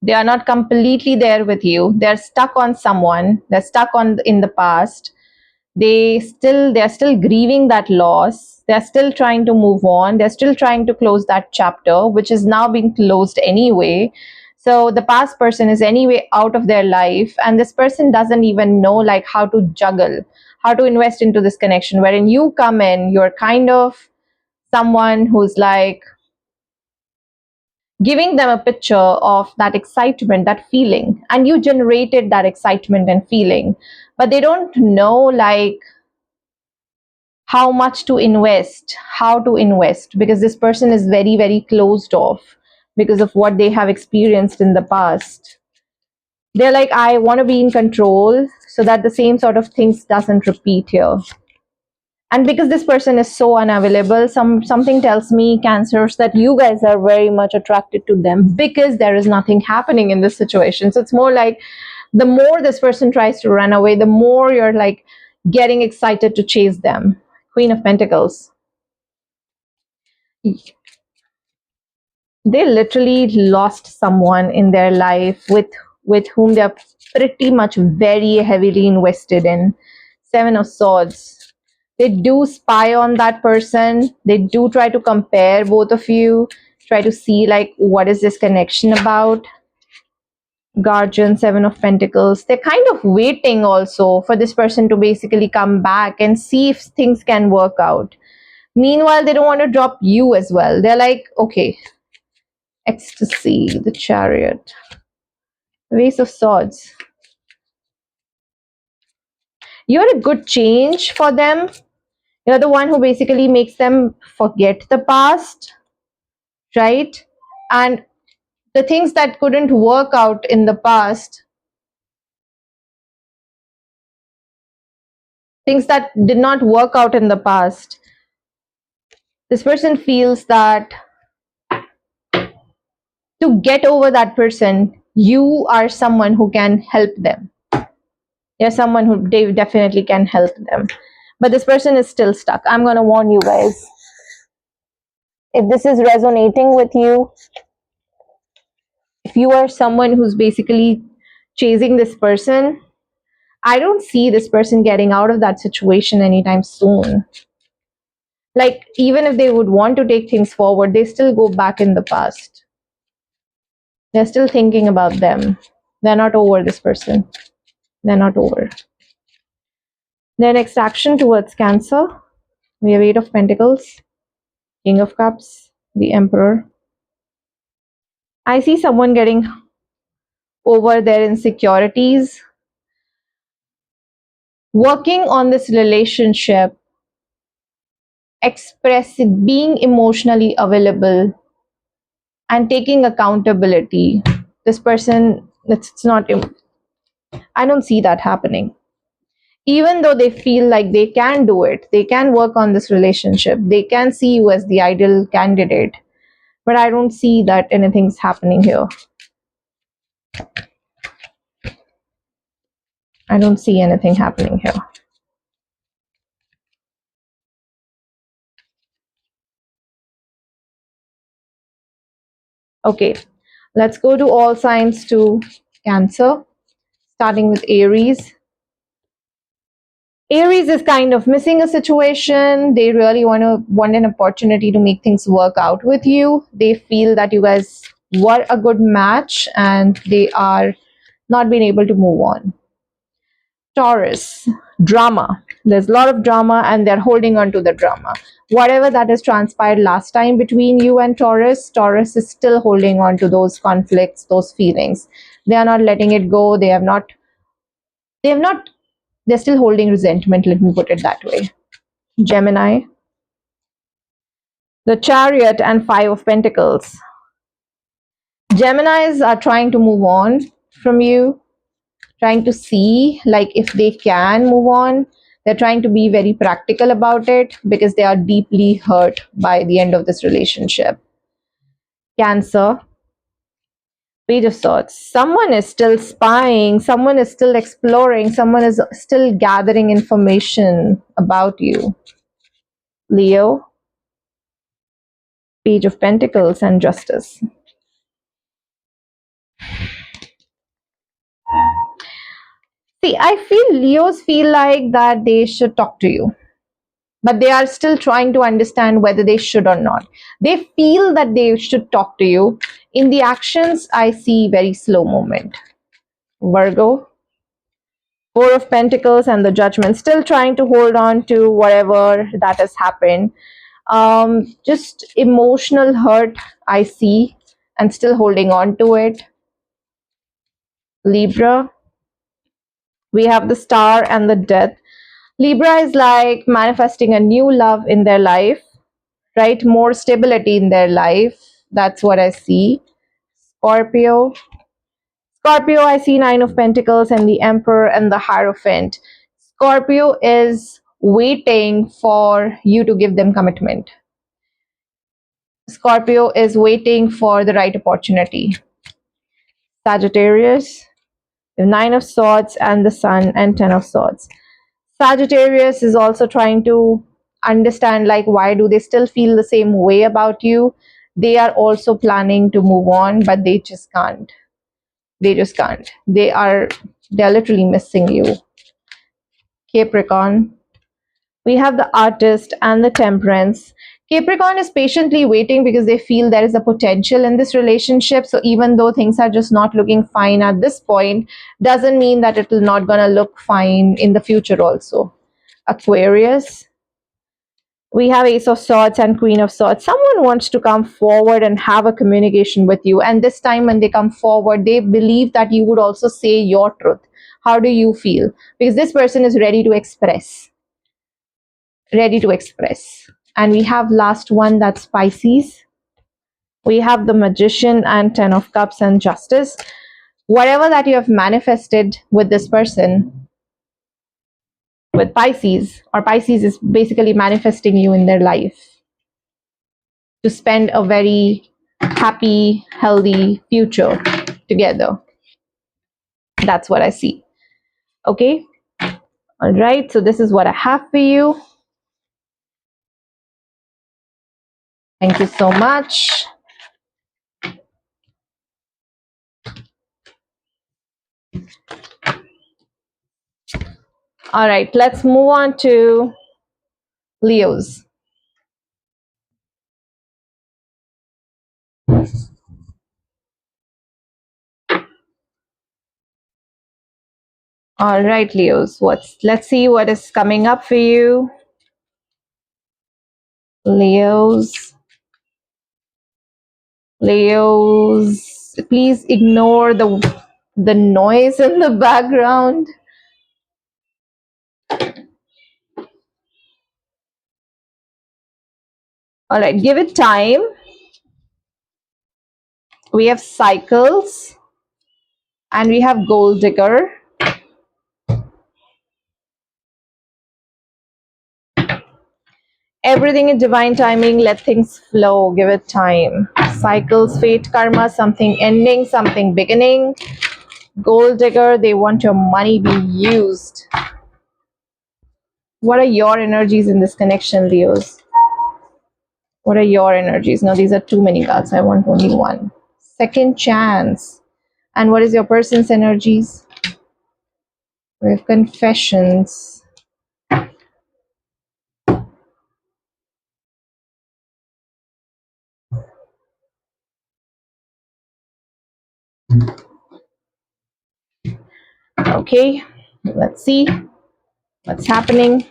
A: They are not completely there with you. They're stuck on someone. They're stuck on in the past. They're still grieving that loss. They're still trying to move on. They're still trying to close that chapter, which is now being closed anyway. So the past person is anyway out of their life, and this person doesn't even know like how to juggle, how to invest into this connection. Wherein you come in, you're kind of someone who's like giving them a picture of that excitement, that feeling, and you generated that excitement and feeling, but they don't know like how much to invest, how to invest, because this person is very, very closed off because of what they have experienced in the past. They're like, I want to be in control so that the same sort of things doesn't repeat here. And because this person is so unavailable, something tells me, Cancers, that you guys are very much attracted to them because there is nothing happening in this situation. So it's more like the more this person tries to run away, the more you're like getting excited to chase them. Queen of Pentacles. They literally lost someone in their life with whom they're pretty much very heavily invested in. Seven of Swords. They do spy on that person. They do try to compare both of you, try to see like what is this connection about. Guardian, Seven of Pentacles. They're kind of waiting also for this person to basically come back and see if things can work out. Meanwhile, they don't want to drop you as well. They're like, okay, ecstasy, the Chariot, Ace of Swords. You're a good change for them. You're the one who basically makes them forget the past, right? And the things that couldn't work out in the past, things that did not work out in the past, this person feels that to get over that person, you are someone who can help them. There's someone who they definitely can help them. But this person is still stuck. I'm going to warn you guys. If this is resonating with you, if you are someone who's basically chasing this person, I don't see this person getting out of that situation anytime soon. Like, even if they would want to take things forward, they still go back in the past. They're still thinking about them. They're not over this person. They're not over. Their next action towards Cancer, we have Eight of Pentacles, King of Cups, the Emperor. I see someone getting over their insecurities, working on this relationship, expressing, being emotionally available, and taking accountability. This person, it's not, I don't see that happening. Even though they feel like they can do it, they can work on this relationship, they can see you as the ideal candidate, but I don't see that anything's happening here. I don't see anything happening here. Okay, let's go to all signs to Cancer, starting with Aries. Aries is kind of missing a situation. They really want an opportunity to make things work out with you. They feel that you guys were a good match and they are not being able to move on. Taurus, drama. There's a lot of drama and they're holding on to the drama. Whatever that has transpired last time between you and Taurus, Taurus is still holding on to those conflicts, those feelings. They are not letting it go. They're still holding resentment, let me put it that way. Gemini, the Chariot and Five of Pentacles. Geminis are trying to move on from you, trying to see like if they can move on. They're trying to be very practical about it because they are deeply hurt by the end of this relationship. Cancer, Page of Swords. Someone is still spying, someone is still exploring, someone is still gathering information about you. Leo, Page of Pentacles and Justice. See, I feel Leos feel like that they should talk to you, but they are still trying to understand whether they should or not. They feel that they should talk to you. In the actions, I see very slow movement. Virgo, Four of Pentacles and the Judgment, still trying to hold on to whatever that has happened. Just emotional hurt, I see, and still holding on to it. Libra, we have the Star and the Death. Libra is like manifesting a new love in their life, right? More stability in their life. That's what I see. Scorpio. Scorpio, I see Nine of Pentacles and the Emperor and the Hierophant. Scorpio is waiting for you to give them commitment. Scorpio is waiting for the right opportunity. Sagittarius, the Nine of Swords and the Sun and Ten of Swords. Sagittarius is also trying to understand like why do they still feel the same way about you. They are also planning to move on, but they just can't. They just can't. They're literally missing you. Capricorn, we have the Artist and the Temperance. Capricorn is patiently waiting because they feel there is a potential in this relationship. So even though things are just not looking fine at this point, doesn't mean that it will not gonna look fine in the future also. Aquarius, we have Ace of Swords and Queen of Swords. Someone wants to come forward and have a communication with you. And this time when they come forward, they believe that you would also say your truth. How do you feel? Because this person is ready to express. Ready to express. And we have last one, that's Pisces. We have the Magician and Ten of Cups and Justice. Whatever that you have manifested with this person, with Pisces, or Pisces is basically manifesting you in their life to spend a very happy, healthy future together. That's what I see. Okay, All right, so this is what I have for you. Thank you so much. All right, let's move on to Leos. All right, Leos, let's see what is coming up for you. Leos, please ignore the noise in the background. All right, give it time. We have cycles and we have gold digger. Everything in divine timing, let things flow, give it time. Cycles, fate, karma, something ending, something beginning. Gold digger, they want your money being used. What are your energies in this connection, Leos? What are your energies? No, these are too many cards. I want only one. Second chance. And what is your person's energies? We have confessions. Okay, let's see what's happening.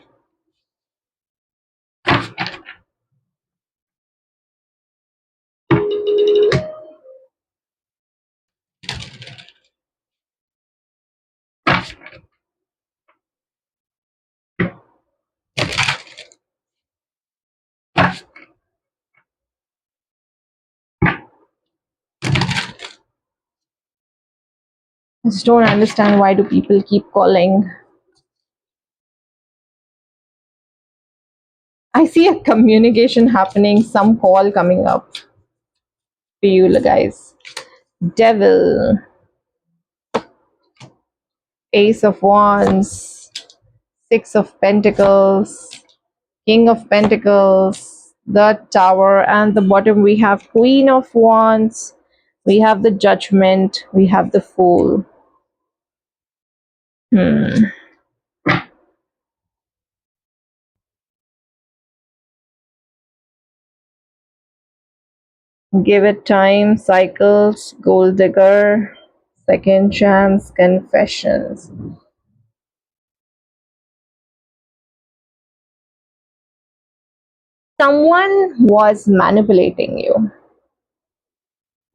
A: I just don't understand why do people keep calling. I see a communication happening, some call coming up for you guys. Devil, Ace of Wands, Six of Pentacles, King of Pentacles, the Tower, and the bottom we have Queen of Wands, we have the Judgment, we have the Fool. Give it time, cycles, gold digger, second chance, confessions. Someone was manipulating you.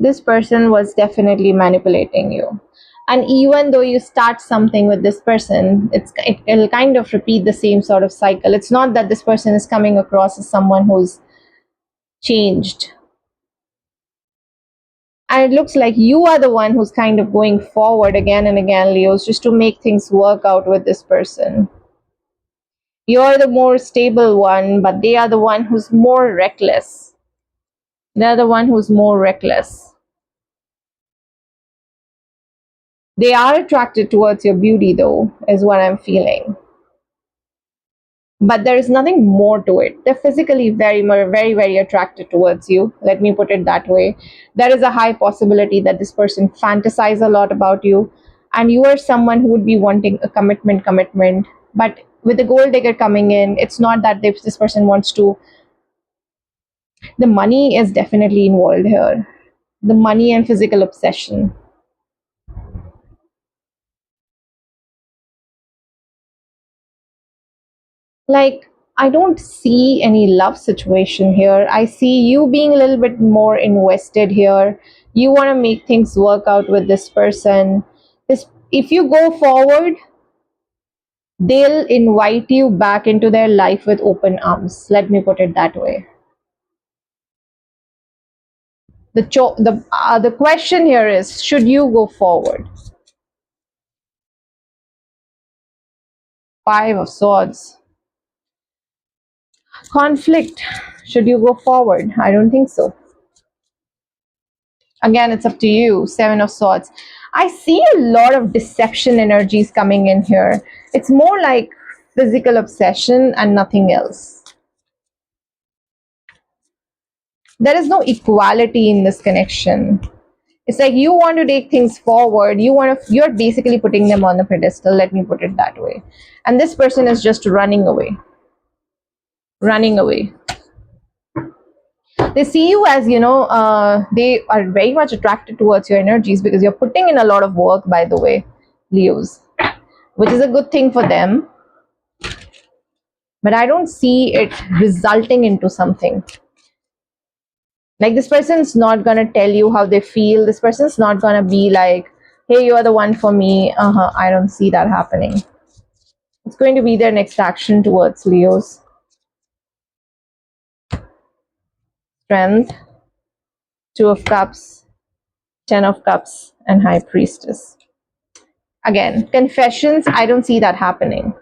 A: This person was definitely manipulating you. And even though you start something with this person, it'll kind of repeat the same sort of cycle. It's not that this person is coming across as someone who's changed. And it looks like you are the one who's kind of going forward again and again, Leos, just to make things work out with this person. You're the more stable one, but they are the one who's more reckless. They're the one who's more reckless. They are attracted towards your beauty, though, is what I'm feeling. But there is nothing more to it. They're physically very, very attracted towards you. Let me put it that way. There is a high possibility that this person fantasizes a lot about you, and you are someone who would be wanting a commitment. But with the gold digger coming in, it's not that this person wants to. The money is definitely involved here. The money and physical obsession. Like, I don't see any love situation here. I see you being a little bit more invested here. You want to make things work out with this person. If you go forward, they'll invite you back into their life with open arms. Let me put it that way. The question here is, should you go forward? Five of Swords. Conflict. Should you go forward? I don't think so. Again, it's up to you. Seven of Swords. I see a lot of deception energies coming in here. It's more like physical obsession and nothing else. There is no equality in this connection. It's like you want to take things forward. You're basically putting them on the pedestal. Let me put it that way. And this person is just running away. Running away. They see you as, they are very much attracted towards your energies because you're putting in a lot of work, by the way, Leos, which is a good thing for them. But I don't see it resulting into something. Like, this person's not going to tell you how they feel. This person's not going to be like, hey, you are the one for me. I don't see that happening. It's going to be their next action towards Leos. Strength, Two of Cups, Ten of Cups, and High Priestess. Again, confessions, I don't see that happening.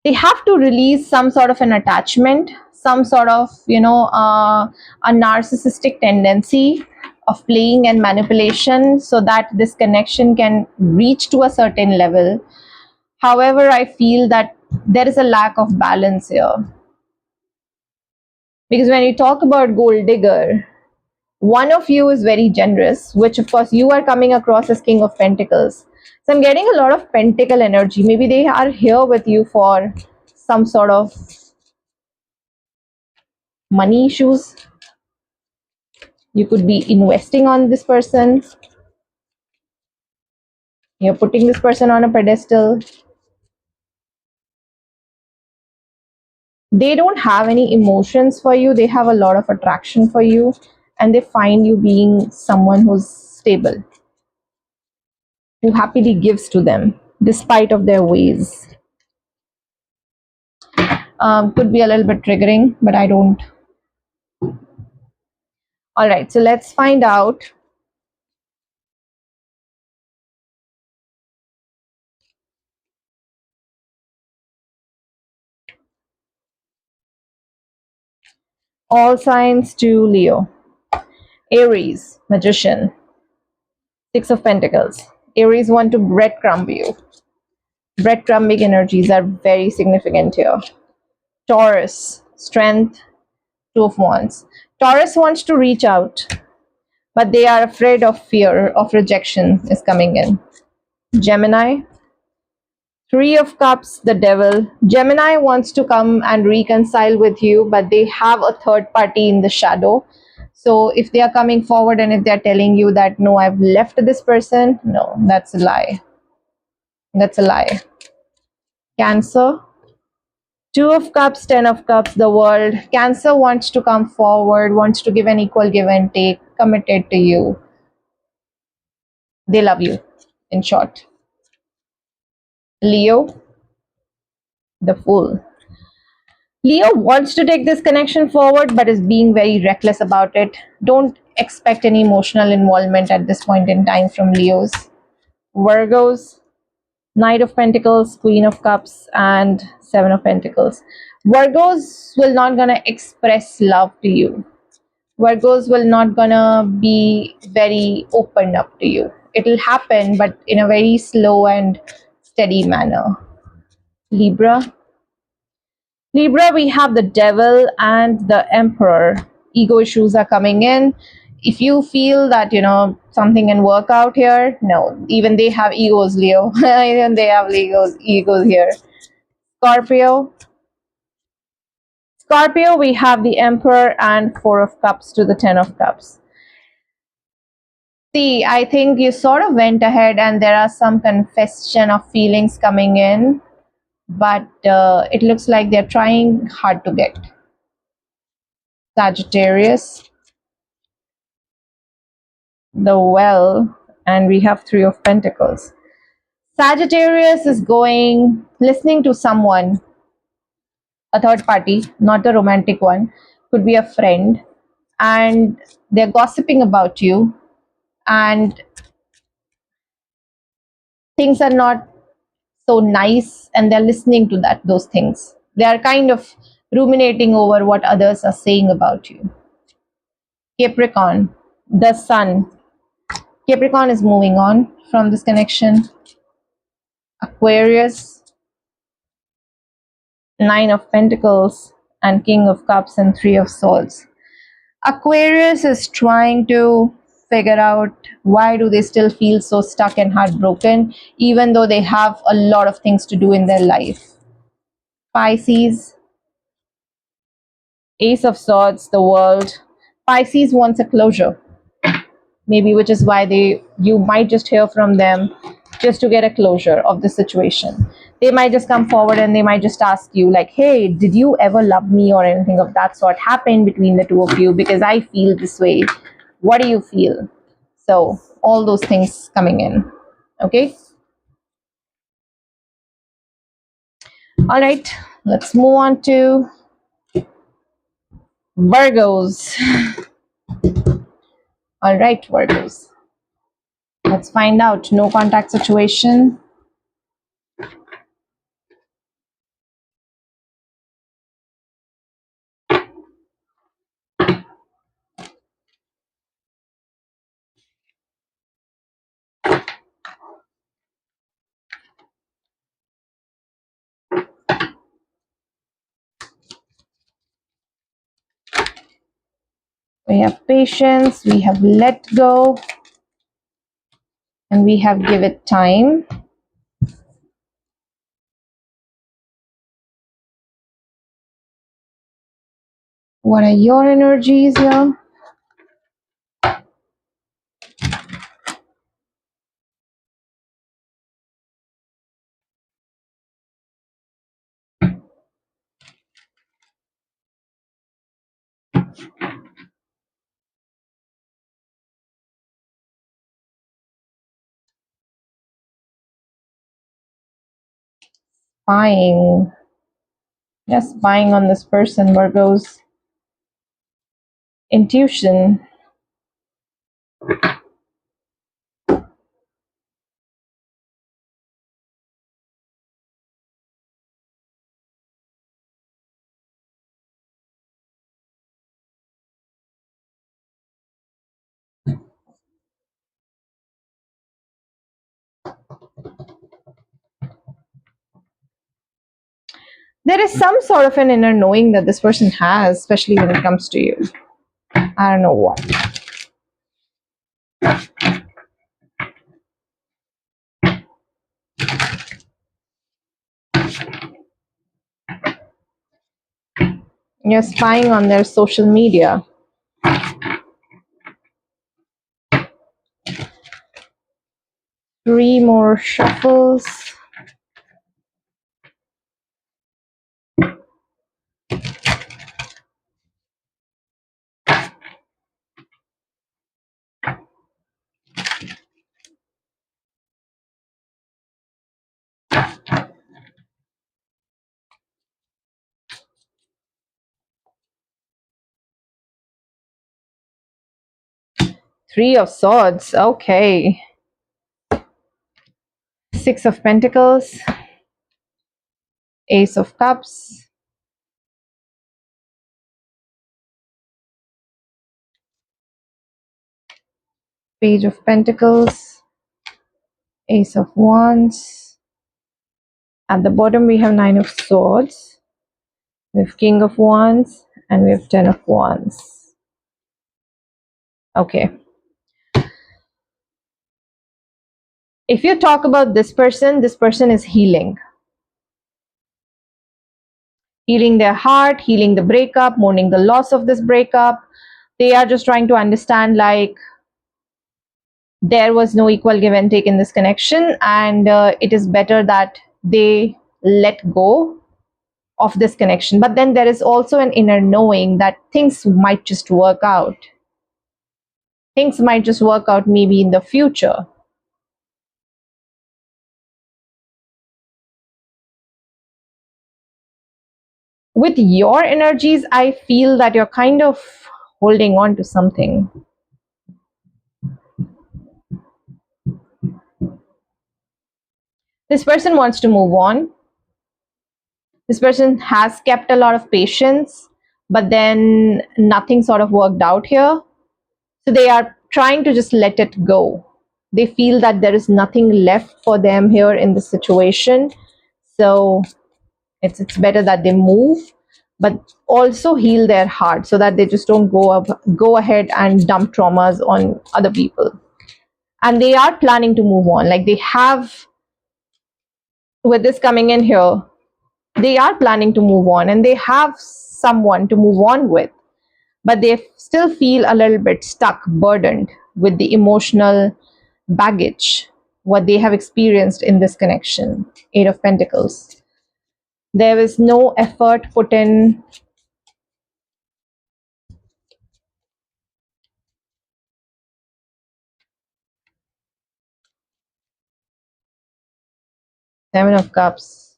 A: They have to release some sort of an attachment, some sort of, a narcissistic tendency of playing and manipulation so that this connection can reach to a certain level. However, I feel that there is a lack of balance here. Because when you talk about gold digger, one of you is very generous, which of course you are coming across as King of Pentacles. So I'm getting a lot of pentacle energy. Maybe they are here with you for some sort of money issues. You could be investing on this person. You're putting this person on a pedestal. They don't have any emotions for you. They have a lot of attraction for you. And they find you being someone who's stable, who happily gives to them despite of their ways. Could be a little bit triggering, but I don't. All right, so let's find out. All signs to Leo. Aries, Magician, Six of Pentacles. Aries want to breadcrumb you. Breadcrumbing energies are very significant here. Taurus, Strength, Two of Wands. Taurus wants to reach out, but they are afraid of fear of rejection is coming in. Gemini, Three of Cups, the Devil. Gemini wants to come and reconcile with you, but they have a third party in the shadow. So if they are coming forward and if they're telling you that, no, I've left this person, no, that's a lie. That's a lie. Cancer, Two of Cups, Ten of Cups, the World. Cancer wants to come forward, wants to give an equal give and take, committed to you. They love you, in short. Leo, the Fool. Leo wants to take this connection forward, but is being very reckless about it. Don't expect any emotional involvement at this point in time from Leos. Virgos, Knight of Pentacles, Queen of Cups, and Seven of Pentacles. Virgos will not gonna express love to you. Virgos will not gonna be very open up to you. It'll happen, but in a very slow and steady manner. Libra, we have the Devil and the Emperor. Ego issues are coming in. If you feel that, something can work out here, no. Even they have egos, Leo. Even they have egos here. Scorpio, we have the Emperor and Four of Cups to the Ten of Cups. See, I think you sort of went ahead and there are some confession of feelings coming in, but it looks like they're trying hard to get. Sagittarius, the Well, and we have Three of Pentacles. Sagittarius is listening to someone, a third party, not a romantic one, could be a friend, and they're gossiping about you, and things are not so nice, and they're listening to those things. They are kind of ruminating over what others are saying about you. Capricorn, the Sun. Capricorn is moving on from this connection. Aquarius, Nine of Pentacles, and King of Cups and Three of Swords. Aquarius is trying to figure out why do they still feel so stuck and heartbroken even though they have a lot of things to do in their life. Pisces, Ace of Swords, the World. Pisces wants a closure, maybe, which is why you might just hear from them just to get a closure of the situation. They might just come forward and they might just ask you like, hey, did you ever love me, or anything of that sort happened between the two of you, because I feel this way. What do you feel? So all those things coming in. Okay, all right, let's move on to Virgos. All right, Virgos, let's find out. No contact situation. We have patience, we have let go, and we have give it time. What are your energies here? Spying. Yes, spying on this person, Virgos. Intuition. There is some sort of an inner knowing that this person has, especially when it comes to you. I don't know what. You're spying on their social media. Three more shuffles. Three of Swords. Okay. Six of Pentacles. Ace of Cups. Page of Pentacles. Ace of Wands. At the bottom we have Nine of Swords. We have King of Wands. And we have Ten of Wands. Okay. If you talk about this person is healing. Healing their heart, healing the breakup, mourning the loss of this breakup. They are just trying to understand like there was no equal give and take in this connection, and it is better that they let go of this connection. But then there is also an inner knowing that things might just work out. Things might just work out maybe in the future. With your energies, I feel that you're kind of holding on to something. This person wants to move on. This person has kept a lot of patience, but then nothing sort of worked out here. So they are trying to just let it go. They feel that there is nothing left for them here in this situation. So it's better that they move, but also heal their heart so that they just don't go ahead and dump traumas on other people. And they are planning to move on. Like they have, with this coming in here, they are planning to move on and they have someone to move on with, but they still feel a little bit stuck, burdened with the emotional baggage, what they have experienced in this connection. Eight of Pentacles. There is no effort put in. Seven of Cups.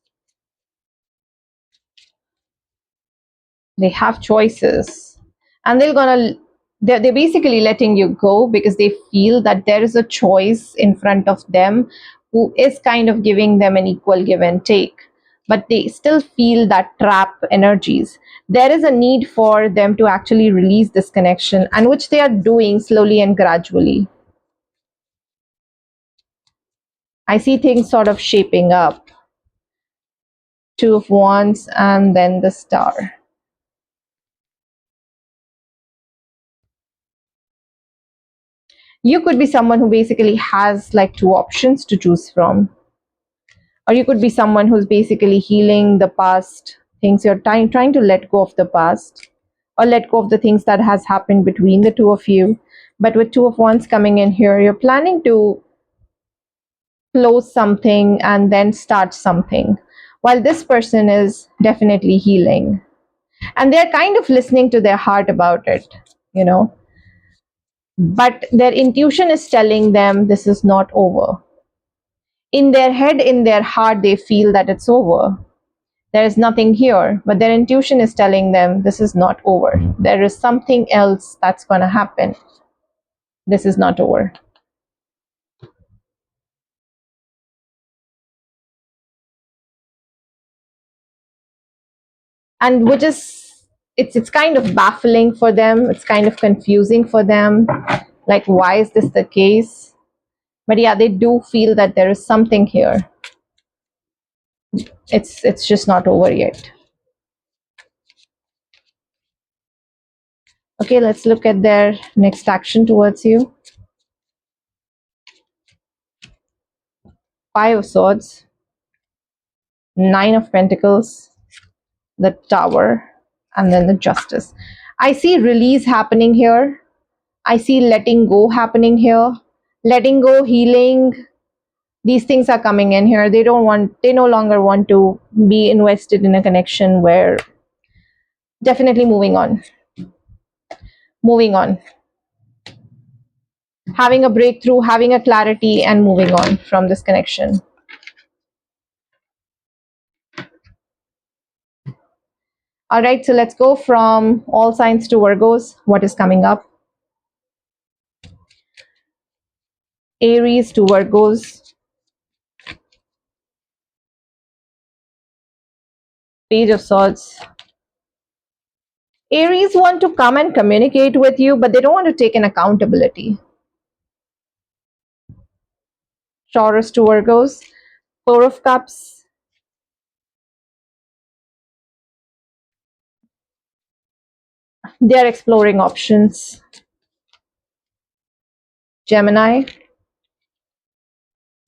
A: They have choices, and they're basically letting you go because they feel that there is a choice in front of them who is kind of giving them an equal give and take, but they still feel that trap energies. There is a need for them to actually release this connection, and which they are doing slowly and gradually. I see things sort of shaping up. Two of Wands and then the Star. You could be someone who basically has like two options to choose from, or you could be someone who's basically healing the past things. You're trying to let go of the past, or let go of the things that has happened between the two of you. But with Two of Wands coming in here, you're planning to close something and then start something, while this person is definitely healing, and they're kind of listening to their heart about it, you know, but their intuition is telling them this is not over. In their head, in their heart, they feel that it's over. There is nothing here, but their intuition is telling them this is not over. There is something else that's going to happen. This is not over. And which is, it's kind of baffling for them. It's kind of confusing for them. Like, why is this the case? But yeah, they do feel that there is something here. It's just not over yet. Okay, let's look at their next action towards you. Five of Swords, Nine of Pentacles, the Tower, and then the Justice. I see release happening here. I see letting go happening here. Letting go, healing. These things are coming in here. They no longer want to be invested in a connection where definitely moving on. Moving on. Having a breakthrough, having a clarity, and moving on from this connection. All right, so let's go from all signs to Virgos. What is coming up? Aries to Virgos. Page of Swords. Aries want to come and communicate with you, but they don't want to take an accountability. Taurus to Virgos. Four of Cups. They are exploring options. Gemini.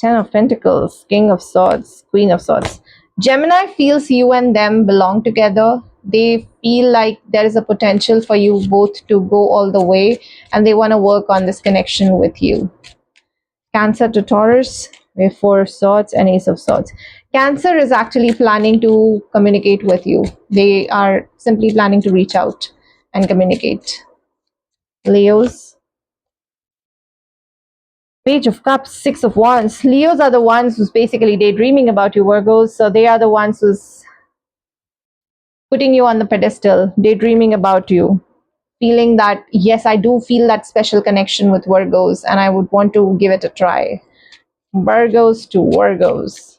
A: Ten of Pentacles. King of Swords. Queen of Swords. Gemini feels you and them belong together. They feel like there is a potential for you both to go all the way, and they want to work on this connection with you. Cancer to Taurus. We have Four of Swords and Ace of Swords. Cancer is actually planning to communicate with you. They are simply planning to reach out and communicate. Leos. Page of Cups, Six of Wands. Leos are the ones who's basically daydreaming about you, Virgos. So they are the ones who's putting you on the pedestal, daydreaming about you, feeling that, yes, I do feel that special connection with Virgos and I would want to give it a try. Virgos to Virgos.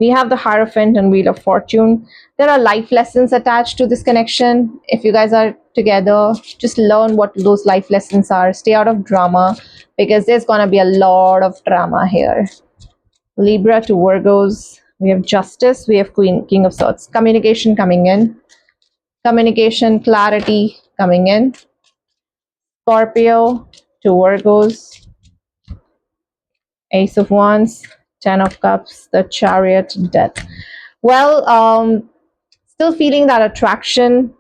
A: We have the Hierophant and Wheel of Fortune. There are life lessons attached to this connection. If you guys are together, just learn what those life lessons are. Stay out of drama because there's going to be a lot of drama here. Libra to Virgos. We have Justice. We have King of Swords. Communication coming in. Communication, clarity coming in. Scorpio to Virgos. Ace of Wands. 10 of Cups. The Chariot, Death. Well, still feeling that attraction,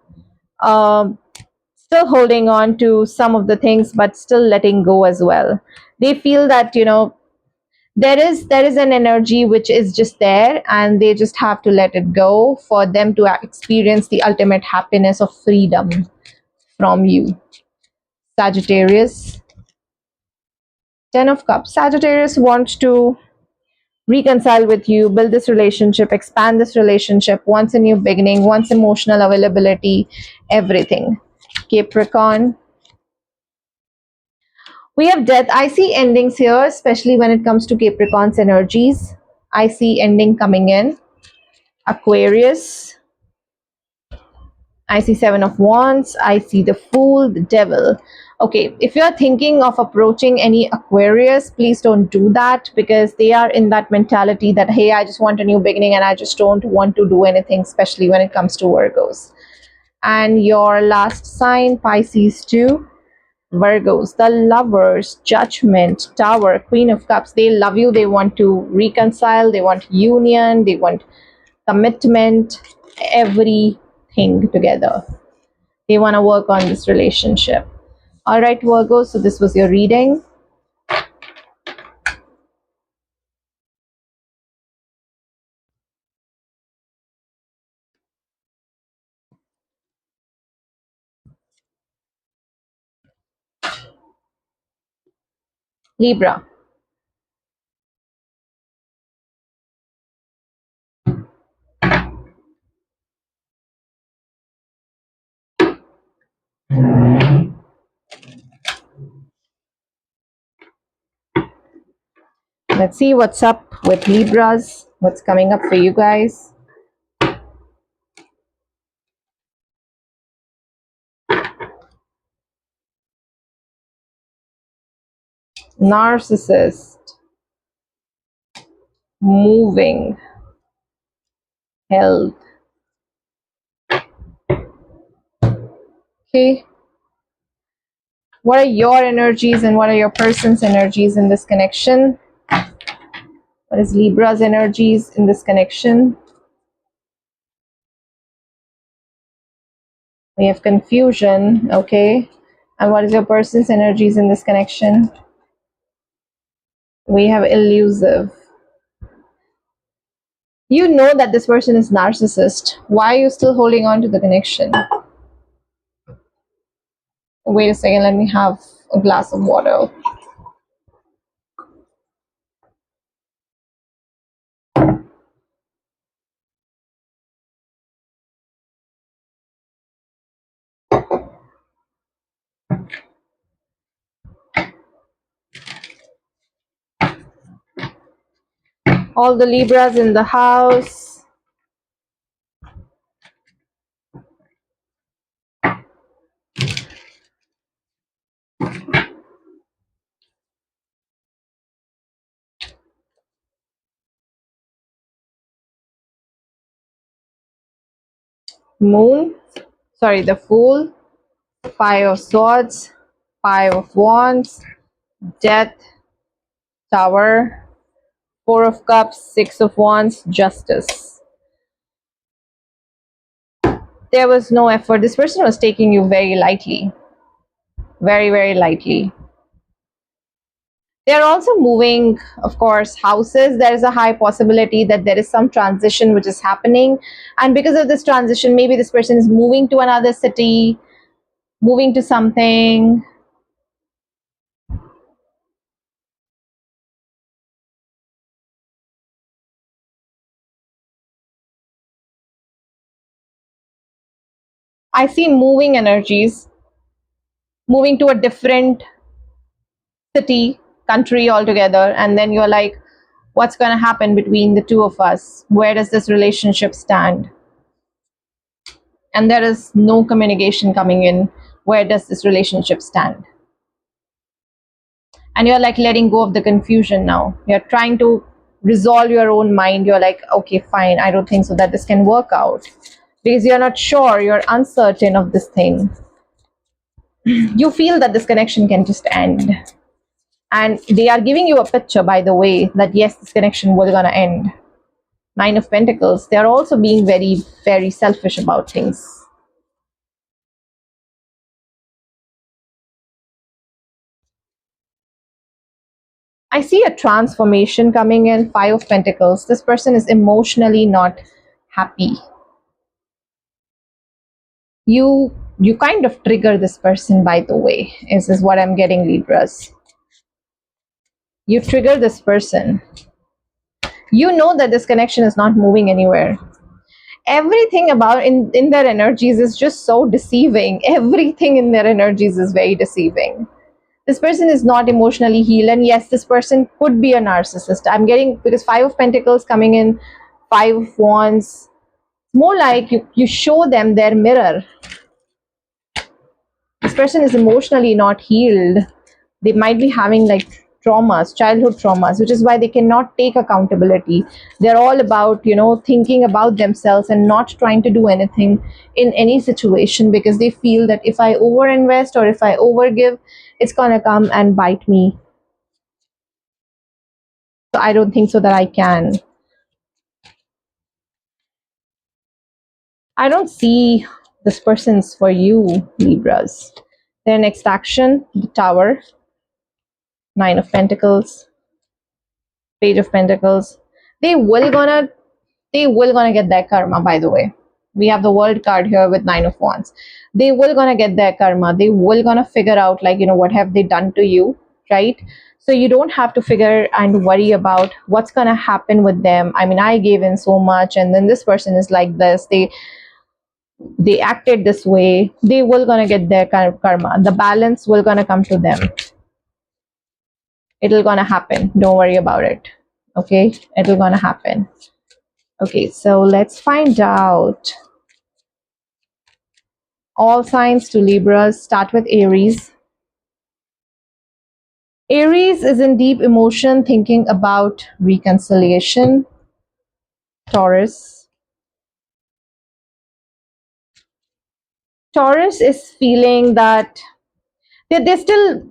A: still holding on to some of the things, but still letting go as well. They feel that, you know, there is an energy which is just there, and they just have to let it go for them to experience the ultimate happiness of freedom from you. Sagittarius, 10 of Cups. Sagittarius wants to reconcile with you, build this relationship, expand this relationship, wants a new beginning, wants emotional availability, everything. Capricorn. We have Death. I see endings here, especially when it comes to Capricorn's energies. I see ending coming in. Aquarius. I see Seven of Wands. I see the Fool, the Devil. Okay, if you are thinking of approaching any Aquarius, please don't do that, because they are in that mentality that, hey, I just want a new beginning and I just don't want to do anything, especially when it comes to Virgos. And your last sign, Pisces too. Virgos, the Lovers, Judgment, Tower, Queen of Cups. They love you. They want to reconcile. They want union. They want commitment, everything together. They want to work on this relationship. All right, Virgo, so this was your reading. Libra. Let's see what's up with Libras. What's coming up for you guys? Narcissist. Moving. Health. Okay. What are your energies and what are your person's energies in this connection? What is Libra's energies in this connection? We have confusion, okay. And what is your person's energies in this connection? We have elusive. You know that this person is narcissist. Why are you still holding on to the connection? Wait a second, let me have a glass of water. All the Libras in the house. Moon. Sorry, the Fool. Five of Swords. Five of Wands. Death. Tower. Four of Cups. Six of Wands. Justice. There was no effort. This person was taking you very lightly. Very, very lightly. They are also moving, of course, houses. There is a high possibility that there is some transition which is happening. And because of this transition, maybe this person is moving to another city, moving to something. I see moving energies, moving to a different city, country altogether. And then you're like, What's going to happen between the two of us? Where does this relationship stand? And there is no communication coming in. Where does this relationship stand? And you're like letting go of the confusion now. You're trying to resolve your own mind. You're like, okay, fine, I don't think so that this can work out, because you're not sure, you're uncertain of this thing. You feel that this connection can just end, and they are giving you a picture, by the way, that yes, this connection will gonna end. Nine of Pentacles, they're also being very, very selfish about things. I see a transformation coming in. Five of Pentacles, this person is emotionally not happy. You kind of trigger this person, by the way, is what I'm getting, Libras. You trigger this person. You know that this connection is not moving anywhere. Everything about in their energies is just so deceiving. Everything in their energies is very deceiving. This person is not emotionally healed, and yes, this person could be a narcissist. I'm getting, because Five of Pentacles coming in, Five of Wands, more like you show them their mirror. This person is emotionally not healed. They might be having like traumas, childhood traumas, which is why they cannot take accountability. They're all about, thinking about themselves and not trying to do anything in any situation, because they feel that if I overinvest or if I overgive, it's gonna come and bite me. So I don't think so that I can. I don't see this person's for you, Libras. Their next action, the Tower, Nine of Pentacles, Page of Pentacles. They will gonna get their karma, by the way. We have the World card here with Nine of Wands. They will gonna get their karma. They will gonna figure out, like, what have they done to you, right? So you don't have to figure and worry about what's gonna happen with them. I mean, I gave in so much, and then this person is like this. They acted this way. They will gonna get their kind of karma. The balance will gonna come to them. It'll gonna happen. Don't worry about it. Okay, it'll gonna happen. Okay, so let's find out all signs to Libras. Start with Aries. Aries is in deep emotion, thinking about reconciliation. Taurus. Taurus is feeling that they still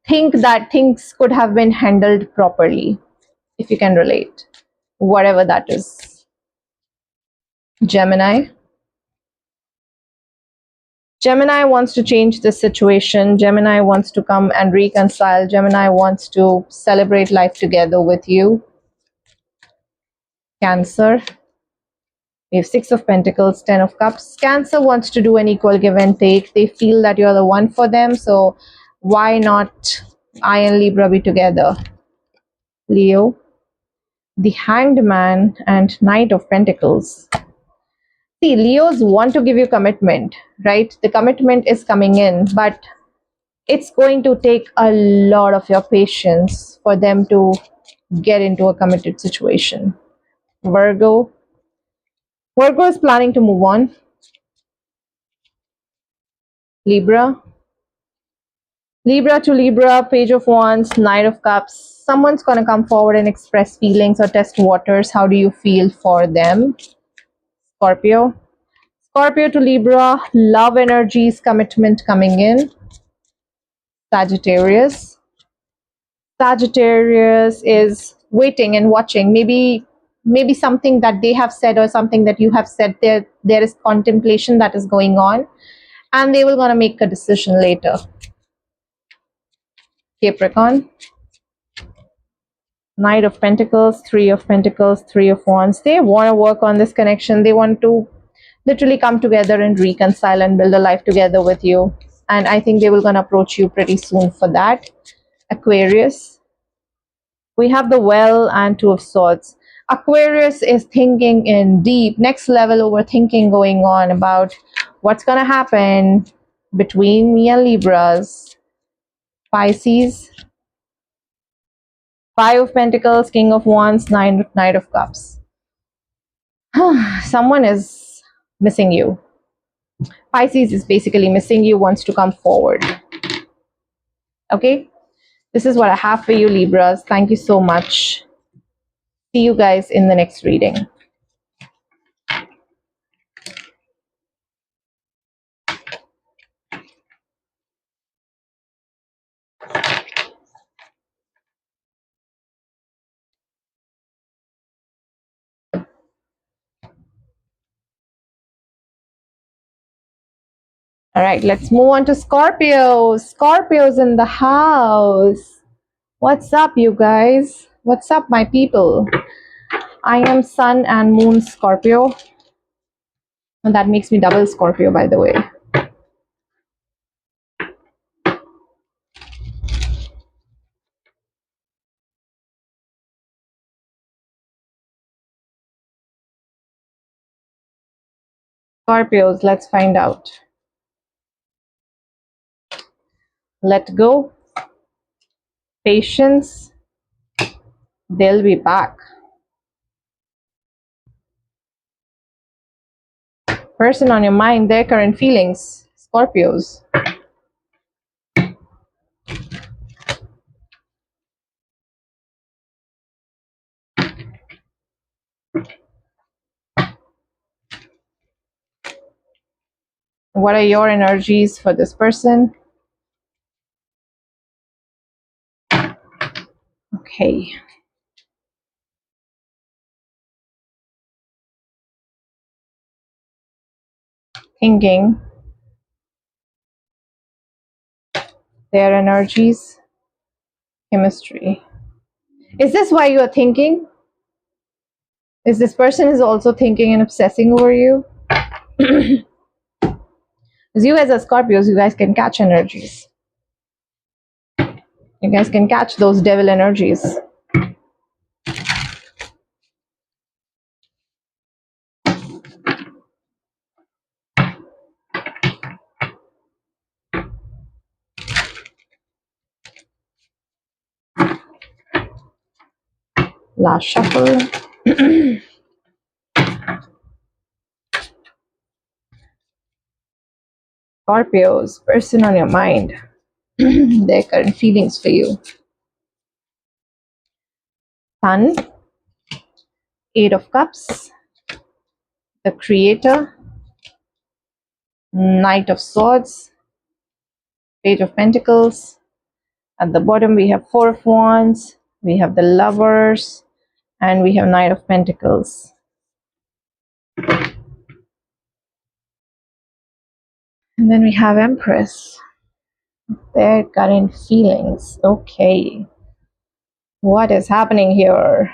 A: think that things could have been handled properly, if you can relate, whatever that is. Gemini. Gemini wants to change the situation. Gemini wants to come and reconcile. Gemini wants to celebrate life together with you. Cancer. We have Six of Pentacles, Ten of Cups. Cancer wants to do an equal give and take. They feel that you're the one for them. So why not I and Libra be together? Leo. The Hanged Man and Knight of Pentacles. See, Leos want to give you commitment, right? The commitment is coming in, but it's going to take a lot of your patience for them to get into a committed situation. Virgo. Virgo is planning to move on. Libra. Libra to Libra, Page of Wands, Knight of Cups. Someone's going to come forward and express feelings or test waters. How do you feel for them? Scorpio. Scorpio to Libra, love energies, commitment coming in. Sagittarius. Sagittarius is waiting and watching. Maybe something that they have said or something that you have said, there is contemplation that is going on, and they will gonna make a decision later. Capricorn. Knight of Pentacles, Three of Pentacles, Three of Wands. They want to work on this connection. They want to literally come together and reconcile and build a life together with you, and I think they will gonna approach you pretty soon for that. Aquarius. We have the Well and Two of Swords. Aquarius is thinking in deep, next level overthinking going on about what's gonna happen between me and Libras. Pisces. Five of Pentacles, King of Wands, Knight of Cups. Someone is missing you. Pisces is basically missing you, wants to come forward. Okay, this is what I have for you, Libras. Thank you so much. See you guys in the next reading. All right, let's move on to Scorpio. Scorpio's in the house. What's up, you guys? What's up, my people? I am Sun and Moon Scorpio. And that makes me double Scorpio, by the way. Scorpios, let's find out. Let go. Patience. They'll be back. Person on your mind, their current feelings. Scorpios. What are your energies for this person? Okay. Thinking. Their energies. Chemistry. Is this why you are thinking? Is this person is also thinking and obsessing over you? Because you guys are Scorpios, you guys can catch energies. You guys can catch those devil energies. Last shuffle. Scorpios, person on your mind. Their current feelings for you. Sun. Eight of Cups. The Creator. Knight of Swords. Page of Pentacles. At the bottom we have Four of Wands. We have the Lovers. And we have Knight of Pentacles. And then we have Empress. Their current feelings. Okay. What is happening here?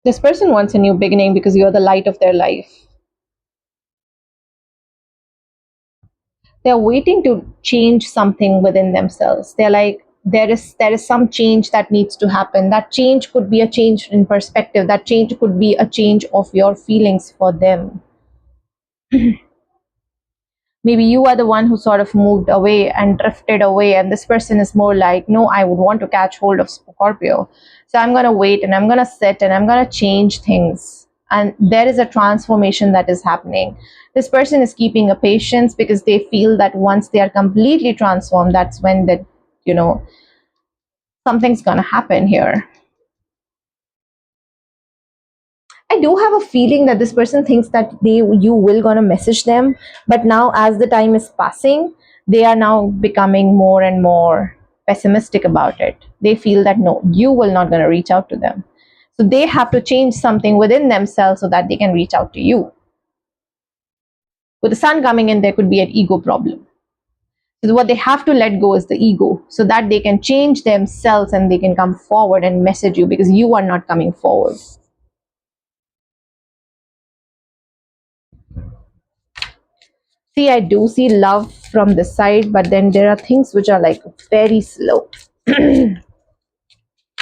A: This person wants a new beginning because you're the light of their life. They're waiting to change something within themselves. They're like, there is some change that needs to happen. That change could be a change in perspective. That change could be a change of your feelings for them. Maybe you are the one who sort of moved away and drifted away, and this person is more like, no, I would want to catch hold of Scorpio, so I'm going to wait and I'm going to sit and I'm going to change things. And there is a transformation that is happening. This person is keeping a patience because they feel that once they are completely transformed, that's when that, you know, something's going to happen here. I do have a feeling that this person thinks that you will gonna message them, but now as the time is passing, they are now becoming more and more pessimistic about it. They feel that no, you will not gonna reach out to them. So they have to change something within themselves so that they can reach out to you. With the sun coming in, there could be an ego problem. So what they have to let go is the ego so that they can change themselves and they can come forward and message you because you are not coming forward. See, I do see love from this side, but then there are things which are like very slow.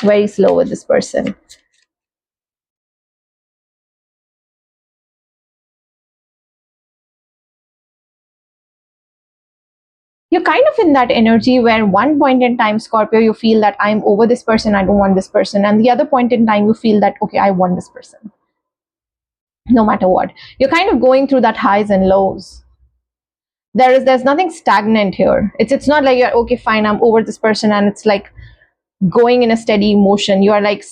A: Very slow with this person. You're kind of in that energy where one point in time, Scorpio, you feel that I'm over this person, I don't want this person. And the other point in time, you feel that, okay, I want this person. No matter what. You're kind of going through that highs and lows. There's nothing stagnant here. It's not like you're okay, fine, I'm over this person, and it's like going in a steady motion. You are like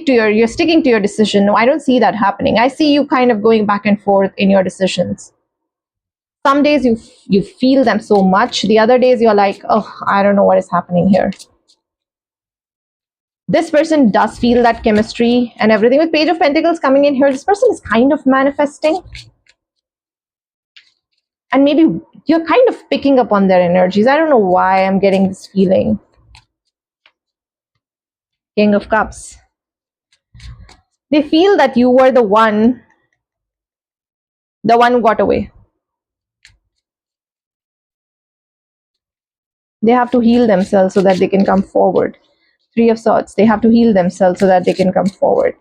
A: you're sticking to your decision. No, I don't see that happening. I see you kind of going back and forth in your decisions. Some days you feel them so much, the other days you're like, oh, I don't know what is happening here. This person does feel that chemistry and everything. With Page of Pentacles coming in here, this person is kind of manifesting, and maybe you're kind of picking up on their energies. I don't know why I'm getting this feeling. King of Cups. They feel that you were the one who got away. They have to heal themselves so that they can come forward. Three of Swords. They have to heal themselves so that they can come forward.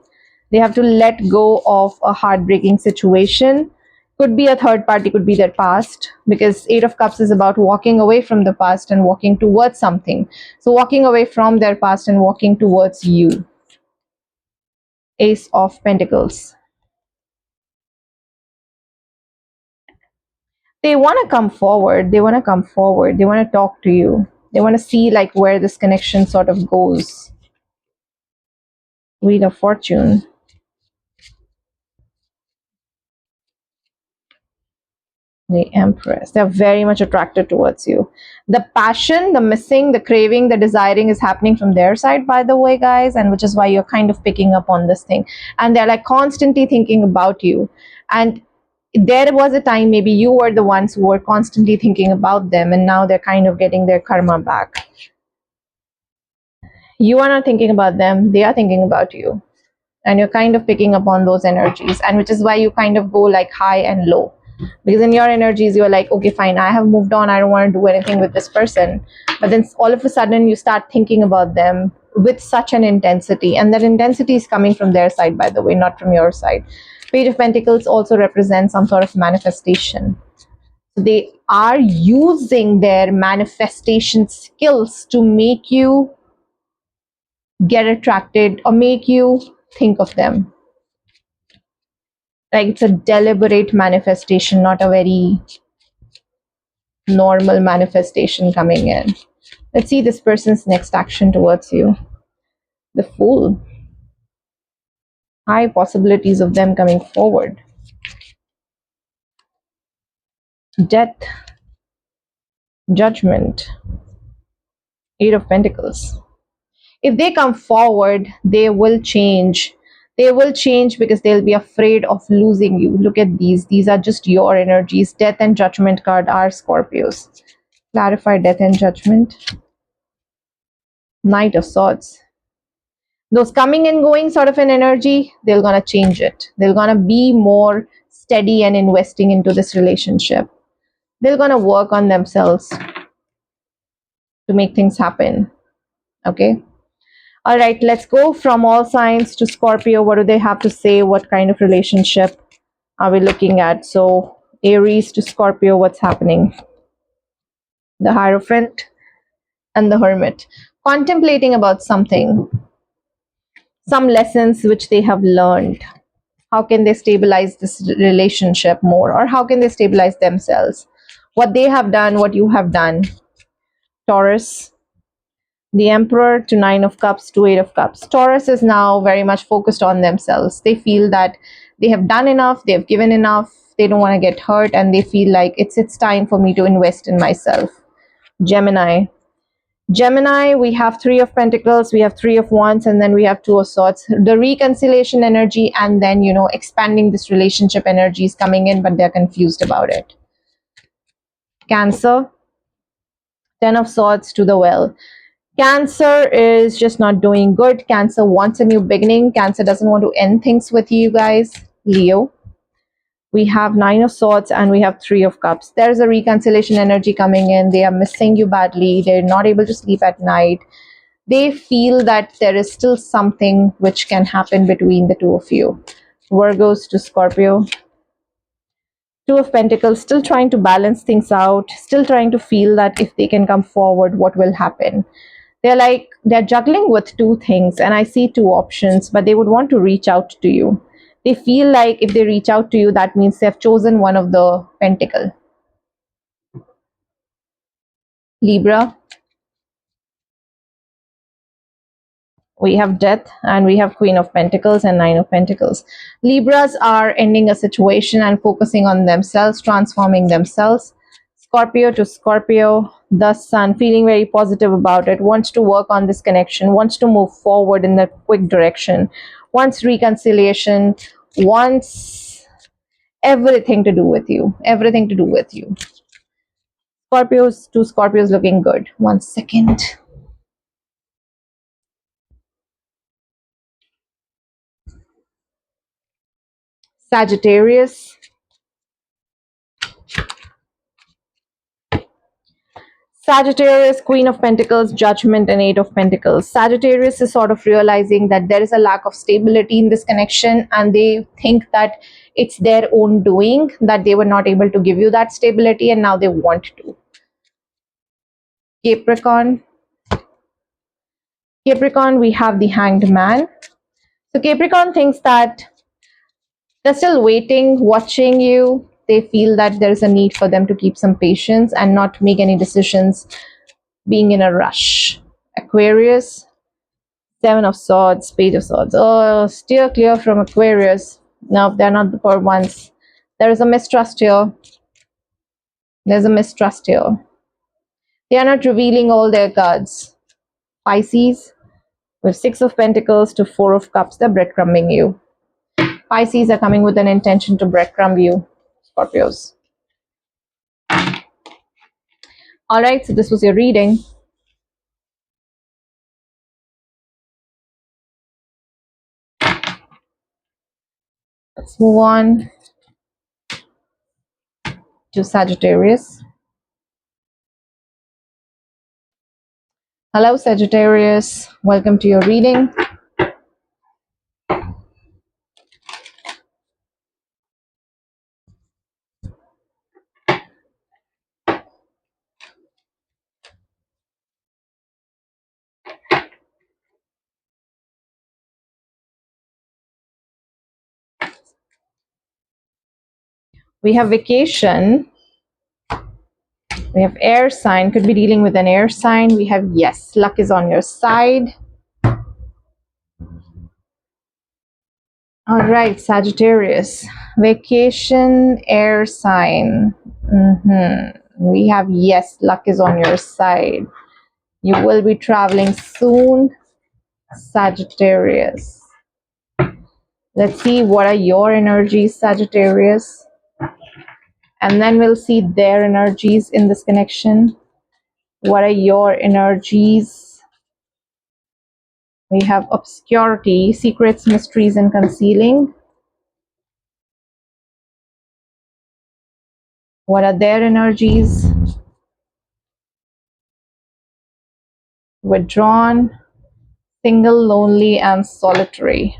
A: They have to let go of a heartbreaking situation. Could be a third party, could be their past, because Eight of Cups is about walking away from the past and walking towards something. So walking away from their past and walking towards you. Ace of Pentacles. They want to come forward. They want to come forward. They want to talk to you. They want to see like where this connection sort of goes. Wheel of Fortune. The Empress. They're very much attracted towards you. The passion, the missing, the craving, the desiring is happening from their side, by the way, guys, and which is why you're kind of picking up on this thing. And they're like constantly thinking about you. And there was a time maybe you were the ones who were constantly thinking about them, and now they're kind of getting their karma back. You are not thinking about them, they are thinking about you. And you're kind of picking up on those energies, and which is why you kind of go like high and low. Because in your energies, you're like, okay, fine, I have moved on, I don't want to do anything with this person. But then all of a sudden, you start thinking about them with such an intensity. And that intensity is coming from their side, by the way, not from your side. Page of Pentacles also represents some sort of manifestation. They are using their manifestation skills to make you get attracted or make you think of them. Like it's a deliberate manifestation, not a very normal manifestation coming in. Let's see this person's next action towards you. The Fool. High possibilities of them coming forward. Death. Judgment. Eight of Pentacles. If they come forward, they will change. They will change because they'll be afraid of losing you. Look at these. These are just your energies. Death and Judgment card are Scorpios. Clarify Death and Judgment. Knight of Swords. Those coming and going sort of an energy, they're gonna change it. They're gonna be more steady and investing into this relationship. They're gonna work on themselves to make things happen. Okay. All right, let's go from all signs to Scorpio. What do they have to say? What kind of relationship are we looking at? So Aries to Scorpio, what's happening? The Hierophant and the Hermit. Contemplating about something. Some lessons which they have learned. How can they stabilize this relationship more? Or how can they stabilize themselves? What they have done, what you have done. Taurus. The Emperor to Nine of Cups to Eight of Cups. Taurus is now very much focused on themselves. They feel that they have done enough, they have given enough, they don't want to get hurt, and they feel like it's time for me to invest in myself. Gemini. Gemini, we have Three of Pentacles, we have Three of Wands, and then we have Two of Swords. The reconciliation energy, and then, you know, expanding this relationship energy is coming in, but they're confused about it. Cancer. Ten of Swords to the Well. Cancer is just not doing good. Cancer wants a new beginning. Cancer doesn't want to end things with you guys. Leo. We have Nine of Swords and we have Three of Cups. There's a reconciliation energy coming in. They are missing you badly. They're not able to sleep at night. They feel that there is still something which can happen between the two of you. Virgos to Scorpio. Two of Pentacles, still trying to balance things out, still trying to feel that if they can come forward, what will happen. They're juggling with two things, and I see two options, but they would want to reach out to you. They feel like if they reach out to you, that means they've chosen one of the pentacle. Libra, we have Death, and we have Queen of Pentacles and Nine of Pentacles. Libras are ending a situation and focusing on themselves, transforming themselves. Scorpio to Scorpio, the Sun, feeling very positive about it, wants to work on this connection, wants to move forward in the quick direction, wants reconciliation, wants everything to do with you, everything to do with you. Scorpios to Scorpios looking good. 1 second. Sagittarius. Sagittarius, Queen of Pentacles, Judgment, and Eight of Pentacles. Sagittarius is sort of realizing that there is a lack of stability in this connection, and they think that it's their own doing, that they were not able to give you that stability, and now they want to. Capricorn. Capricorn, we have the Hanged Man. So Capricorn thinks that they're still waiting, watching you. They feel that there's a need for them to keep some patience and not make any decisions being in a rush. Aquarius, Seven of Swords, Page of Swords. Oh, steer clear from Aquarius. No, they're not the poor ones. There is a mistrust here. There's a mistrust here. They are not revealing all their cards. Pisces, with Six of Pentacles to Four of Cups, they're breadcrumbing you. Pisces are coming with an intention to breadcrumb you, Scorpios. All right, so this was your reading. Let's move on to Sagittarius. Hello, Sagittarius. Welcome to your reading. We have vacation. We have air sign. Could be dealing with an air sign. We have yes, luck is on your side. All right, Sagittarius. Vacation, air sign. We have yes, luck is on your side. You will be traveling soon, Sagittarius. Let's see what are your energies, Sagittarius. And then we'll see their energies in this connection. What are your energies? We have obscurity, secrets, mysteries, and concealing. What are their energies? Withdrawn, single, lonely, and solitary.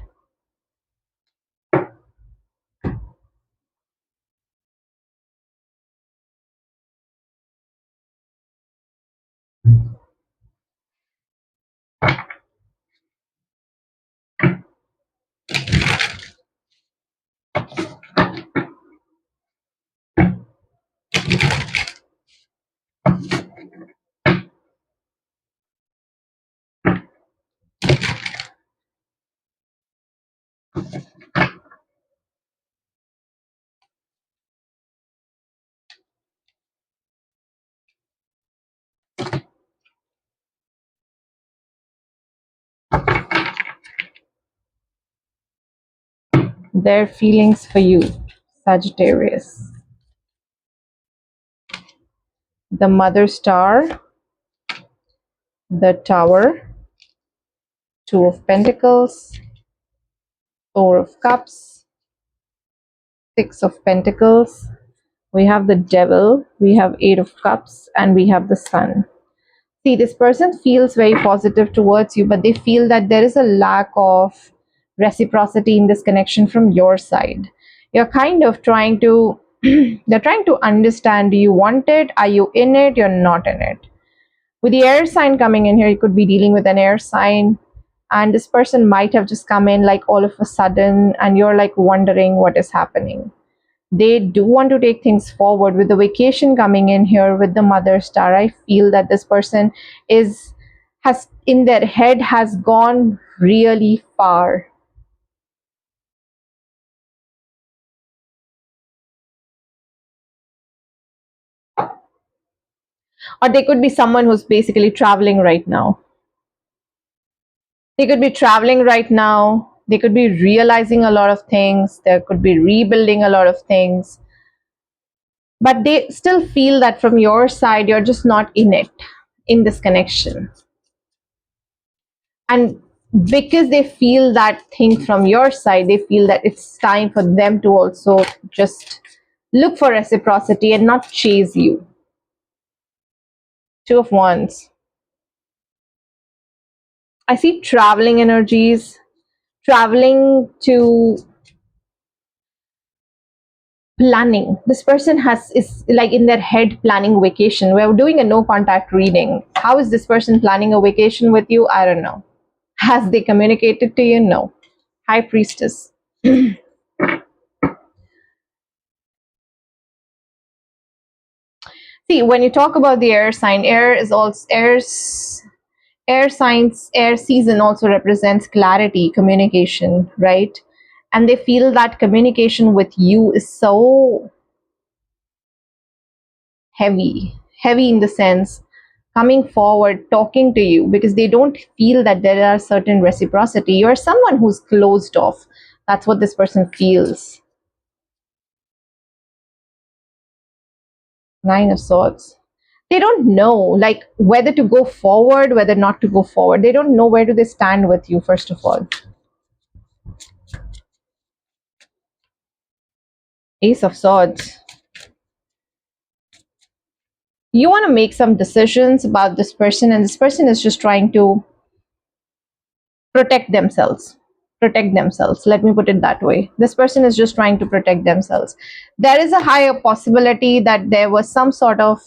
A: Their feelings for you, Sagittarius. The Mother Star, the Tower, Two of Pentacles, Four of Cups, Six of Pentacles. We have the Devil, we have Eight of Cups, and we have the Sun. See, this person feels very positive towards you, but they feel that there is a lack of reciprocity in this connection from your side. You're kind of trying to They're trying to understand, do you want it? Are you in it? You're not in it. With the air sign coming in here, you could be dealing with an air sign, and this person might have just come in like all of a sudden, and you're like wondering what is happening. They do want to take things forward. With the vacation coming in here with the mother star, I feel that this person has in their head has gone really far. Or they could be someone who's basically traveling right now. They could be traveling right now. They could be realizing a lot of things. They could be rebuilding a lot of things. But they still feel that from your side, you're just not in it, in this connection. And because they feel that thing from your side, they feel that it's time for them to also just look for reciprocity and not chase you. Two of Wands. I see traveling energies, traveling to planning. This person is like in their head planning vacation. We're doing a no contact reading. How is this person planning a vacation with you? I don't know. Has they communicated to you? No. High Priestess. See, when you talk about the air sign, air is also air signs, air season also represents clarity, communication, right? And they feel that communication with you is so heavy in the sense coming forward, talking to you, because they don't feel that there are certain reciprocity. You're someone who's closed off. That's what this person feels. Nine of Swords. They don't know like whether to go forward, whether not to go forward. They don't know where do they stand with you, first of all. Ace of Swords. You want to make some decisions about this person, and this person is just trying to protect themselves. Protect themselves. Let me put it that way. This person is just trying to protect themselves. There is a higher possibility that there was some sort of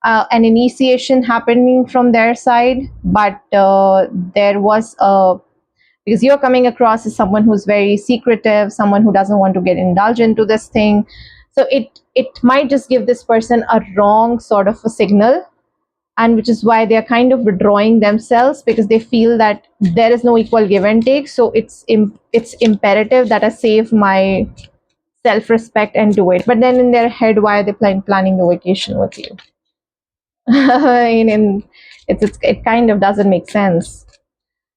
A: an initiation happening from their side, but there was a because you're coming across as someone who's very secretive, someone who doesn't want to get indulged into this thing. So it might just give this person a wrong sort of a signal, and which is why they're kind of withdrawing themselves, because they feel that there is no equal give and take. So it's imperative that I save my self-respect and do it. But then in their head, why are they planning a vacation with you? It kind of doesn't make sense.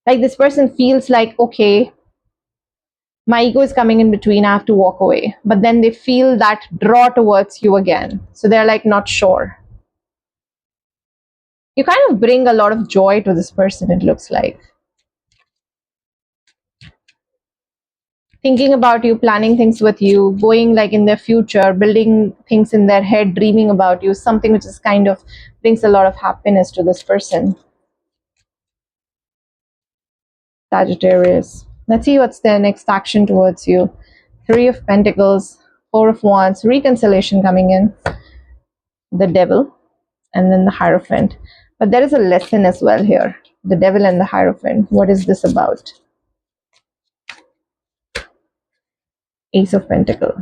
A: Like this person feels like, okay, my ego is coming in between, I have to walk away. But then they feel that draw towards you again. So they're like not sure. You kind of bring a lot of joy to this person, it looks like. Thinking about you, planning things with you, going like in their future, building things in their head, dreaming about you, something which is kind of brings a lot of happiness to this person. Sagittarius. Let's see what's their next action towards you. Three of Pentacles, Four of Wands, reconciliation coming in, the Devil, and then the Hierophant. But there is a lesson as well here. The Devil and the Hierophant. What is this about? Ace of Pentacles.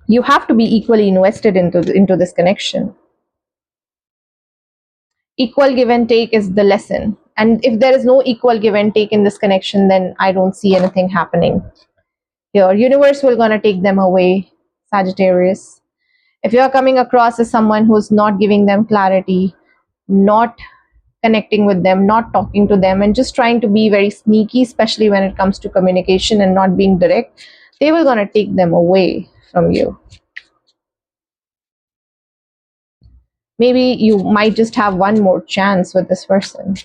A: You have to be equally invested into this connection. Equal give and take is the lesson. And if there is no equal give and take in this connection, then I don't see anything happening. Your universe will gonna take them away, Sagittarius. If you're coming across as someone who's not giving them clarity, not connecting with them, not talking to them, and just trying to be very sneaky, especially when it comes to communication and not being direct, they will gonna take them away from you. Maybe you might just have one more chance with this person.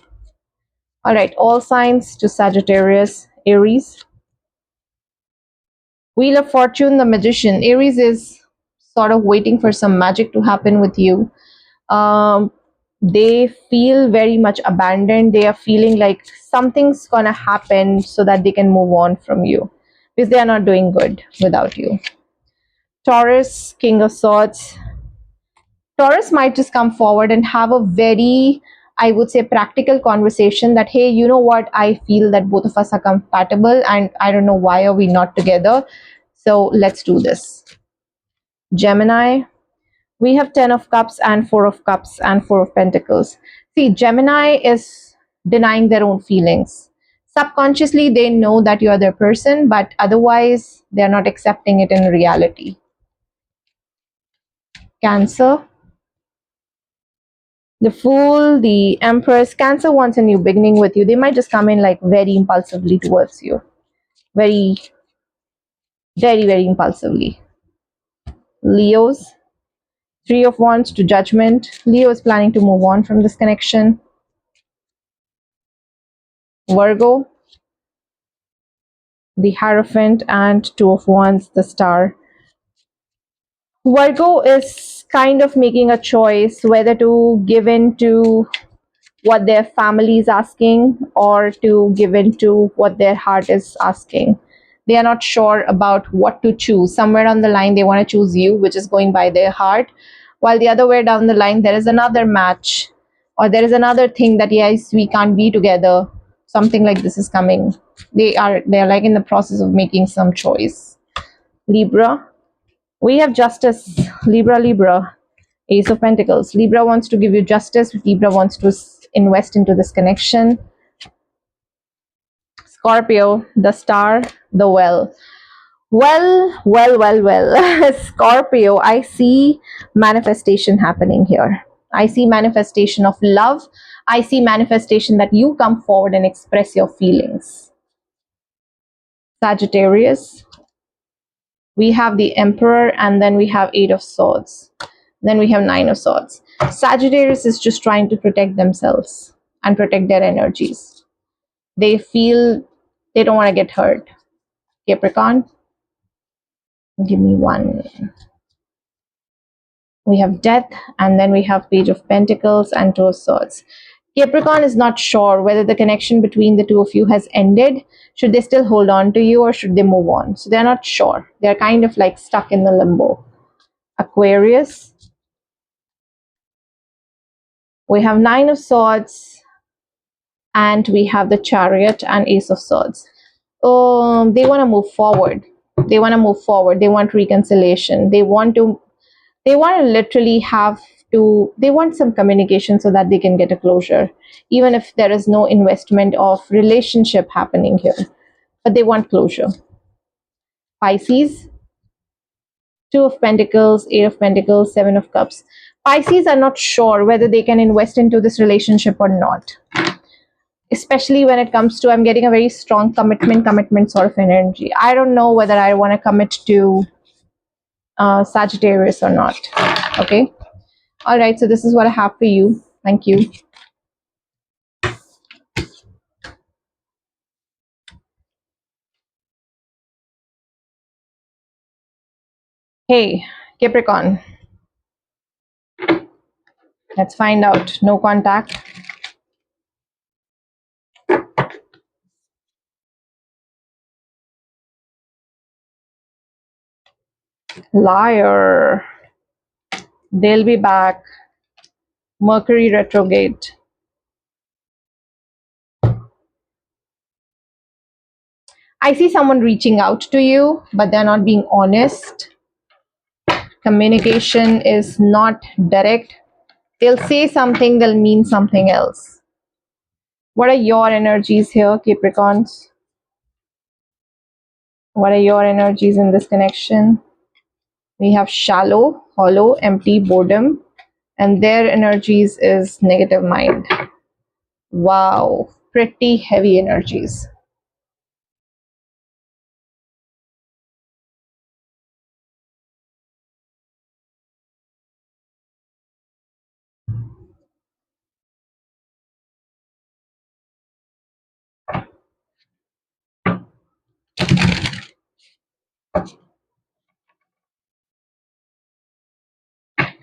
A: All right, all signs to Sagittarius. Aries. Wheel of Fortune, the Magician. Aries is sort of waiting for some magic to happen with you. They feel very much abandoned. They are feeling like something's gonna happen so that they can move on from you, because they are not doing good without you. Taurus, King of Swords. Taurus might just come forward and have a very, I would say, practical conversation that, hey, you know what? I feel that both of us are compatible and I don't know why are we not together. So let's do this. Gemini, we have 10 of Cups and 4 of Cups and 4 of Pentacles. See, Gemini is denying their own feelings. Subconsciously, they know that you are their person, but otherwise, they're not accepting it in reality. Cancer, the Fool, the Empress. Cancer wants a new beginning with you. They might just come in like very impulsively towards you. Very, very, very impulsively. Leos, Three of Wands to Judgment. Leo is planning to move on from this connection. Virgo, the Hierophant, and Two of Wands, the Star. Virgo is kind of making a choice whether to give in to what their family is asking or to give in to what their heart is asking. They are not sure about what to choose. Somewhere on the line, they want to choose you, which is going by their heart, while the other way down the line, there is another match or there is another thing that, yes, we can't be together. Something like this is coming. They are like in the process of making some choice. Libra, we have Justice. Libra, Ace of Pentacles. Libra wants to give you justice. Libra wants to invest into this connection. Scorpio, the Star, the Well. Well. Scorpio, I see manifestation happening here. I see manifestation of love. I see manifestation that you come forward and express your feelings. Sagittarius, we have the Emperor, and then we have Eight of Swords. Then we have Nine of Swords. Sagittarius is just trying to protect themselves and protect their energies. They feel they don't want to get hurt. Capricorn, give me one. We have Death, and then we have Page of Pentacles and Two of Swords. Capricorn is not sure whether the connection between the two of you has ended. Should they still hold on to you or should they move on? So they're not sure. They're kind of like stuck in the limbo. Aquarius, we have Nine of Swords, and we have the Chariot and Ace of Swords. They want to move forward. They want reconciliation. They want to literally they want some communication so that they can get a closure, even if there is no investment of relationship happening here, but they want closure. Pisces, Two of Pentacles, Eight of Pentacles, Seven of Cups. Pisces are not sure whether they can invest into this relationship or not, especially when it comes to, I'm getting a very strong commitment sort of energy. I don't know whether I want to commit to Sagittarius or not. Okay. All right. So this is what I have for you. Thank you. Hey, Capricorn. Let's find out. No contact. Liar. They'll be back. Mercury retrograde. I see someone reaching out to you, but they're not being honest. Communication is not direct. They'll say something, they'll mean something else. What are your energies here, Capricorns? What are your energies in this connection? We have shallow, hollow, empty, boredom, and their energies is negative mind. Wow, pretty heavy energies.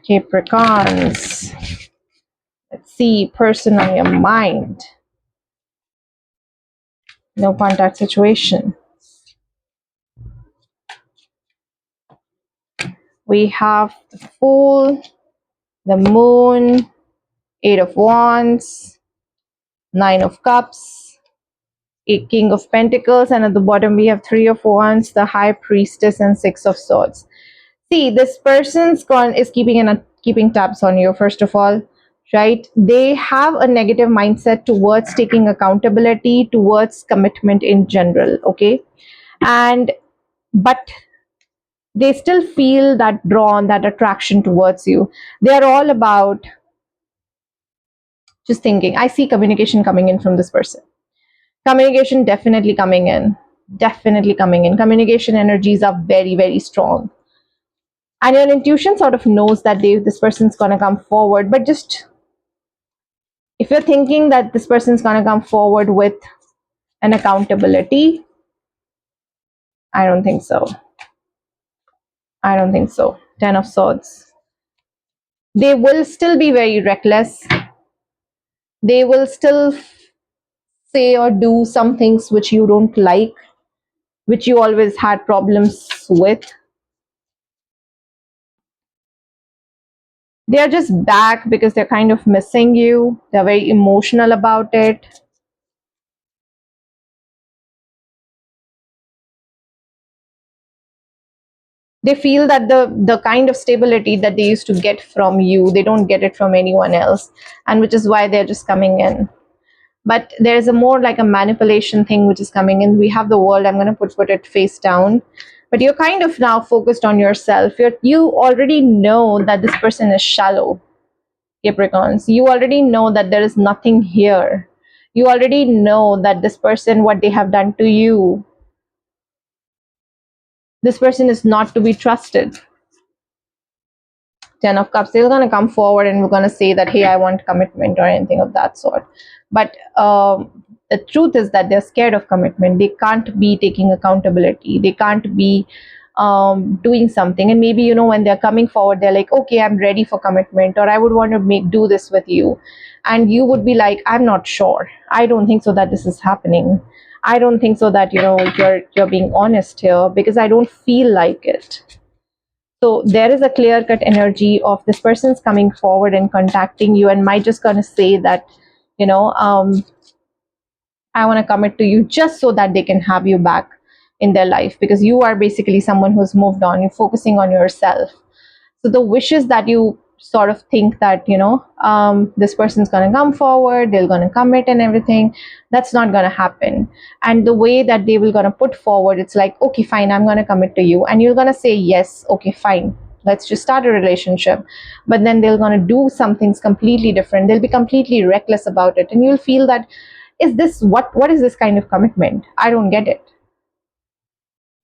A: Capricorns. Let's see, person on your mind. No contact situation. We have the Fool, the Moon, Eight of Wands, Nine of Cups, a King of Pentacles, and at the bottom we have Three of Wands, the High Priestess, and Six of Swords. See, this person's is keeping tabs on you, first of all, right? They have a negative mindset towards taking accountability, towards commitment in general, okay? And but they still feel that drawn, that attraction towards you. They are all about just thinking. I see communication coming in from this person. Communication definitely coming in. Definitely coming in. Communication energies are very, very strong. And your intuition sort of knows that this person's going to come forward. But just if you're thinking that this person's going to come forward with an accountability, I don't think so. I don't think so. Ten of Swords. They will still be very reckless. They will still say or do some things which you don't like, which you always had problems with. They are just back because they're kind of missing you. They're very emotional about it. They feel that the kind of stability that they used to get from you, they don't get it from anyone else, and which is why they're just coming in. But there is a more like a manipulation thing which is coming in. We have the World. I'm going to put it face down. But you're kind of now focused on yourself. You already know that this person is shallow, Capricorns. You already know that there is nothing here. You already know that this person, what they have done to you, this person is not to be trusted. Ten of Cups, they're going to come forward and we're going to say that, hey, I want commitment or anything of that sort. But the truth is that they're scared of commitment. They can't be taking accountability. They can't be doing something. And maybe, when they're coming forward, they're like, okay, I'm ready for commitment, or I would want to do this with you. And you would be like, I'm not sure. I don't think so that this is happening. I don't think so that, you're being honest here, because I don't feel like it. So there is a clear-cut energy of this person's coming forward and contacting you and might just gonna say that, I want to commit to you just so that they can have you back in their life, because you are basically someone who's moved on. You're focusing on yourself. So the wishes that you sort of think that, this person's going to come forward, they're going to commit and everything, that's not going to happen. And the way that they will going to put forward, it's like, okay, fine, I'm going to commit to you. And you're going to say, yes, okay, fine, let's just start a relationship. But then they're going to do some things completely different. They'll be completely reckless about it. And you'll feel that, what is this kind of commitment? I don't get it.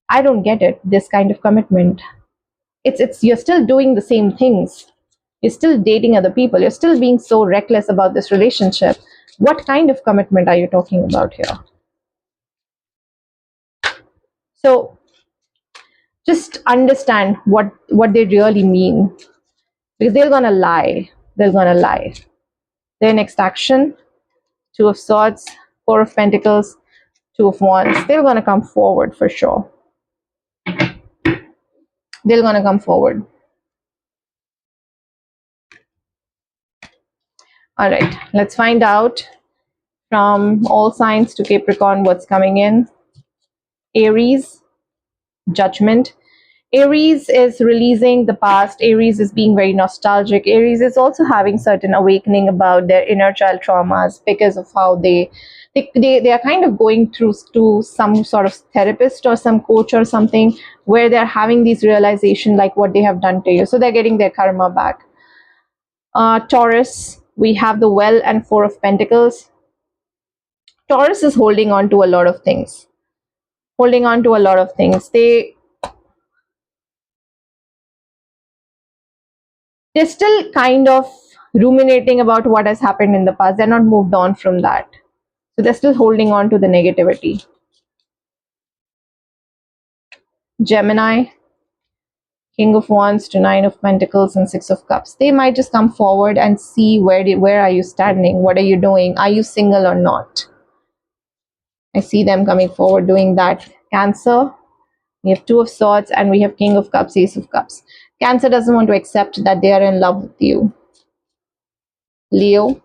A: I don't get it, this kind of commitment. It's you're still doing the same things. You're still dating other people. You're still being so reckless about this relationship. What kind of commitment are you talking about here? So just understand what they really mean, because they're gonna lie. They're gonna lie. Their next action: Two of Swords, Four of Pentacles, Two of Wands. They're gonna come forward for sure. They're gonna come forward. All right, let's find out from all signs to Capricorn what's coming in. Aries, Judgment. Aries is releasing the past. Aries is being very nostalgic. Aries is also having certain awakening about their inner child traumas, because of how they are kind of going through to some sort of therapist or some coach or something, where they're having these realization like what they have done to you. So they're getting their karma back. Taurus, we have the Well and Four of Pentacles. Taurus is holding on to a lot of things. Holding on to a lot of things. They're still kind of ruminating about what has happened in the past. They're not moved on from that. So they're still holding on to the negativity. Gemini, King of Wands to Nine of Pentacles and Six of Cups. They might just come forward and see where are you standing? What are you doing? Are you single or not? I see them coming forward doing that. Cancer, We have Two of Swords, and we have King of Cups, Ace of Cups. Cancer doesn't want to accept that they are in love with you. Leo,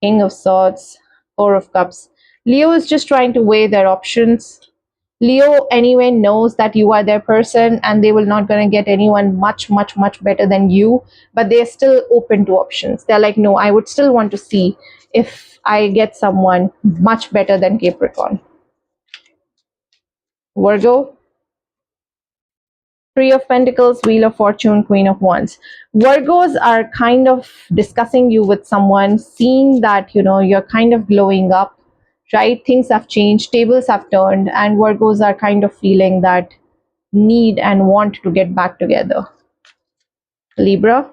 A: King of Swords, Four of Cups. Leo is just trying to weigh their options. Leo anyway knows that you are their person and they will not going to get anyone much better than you, but they're still open to options. They're like, no, I would still want to see if I get someone much better than Capricorn. Virgo, Three of Pentacles, Wheel of Fortune, Queen of Wands. Virgos are kind of discussing you with someone, seeing that, you're kind of glowing up, right? Things have changed, tables have turned, and Virgos are kind of feeling that need and want to get back together. Libra,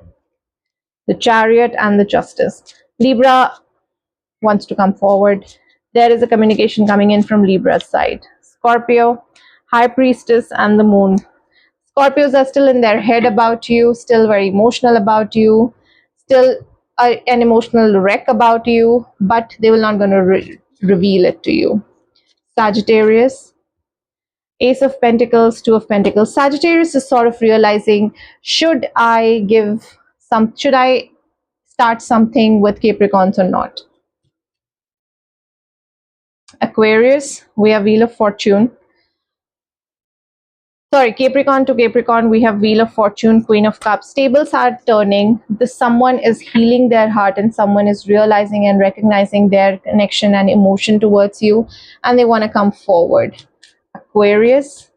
A: the Chariot and the Justice. Libra wants to come forward. There is a communication coming in from Libra's side. Scorpio, High Priestess and the Moon. Scorpios are still in their head about you, still very emotional about you, still an emotional wreck about you, but they will not going to reveal it to you. Sagittarius, Ace of Pentacles, Two of Pentacles. Sagittarius is sort of realizing, should I start something with Capricorns or not? Aquarius, we have Wheel of Fortune. Sorry, Capricorn to Capricorn, we have Wheel of Fortune, Queen of Cups. Tables are turning. Someone is healing their heart and someone is realizing and recognizing their connection and emotion towards you, and they want to come forward. Aquarius,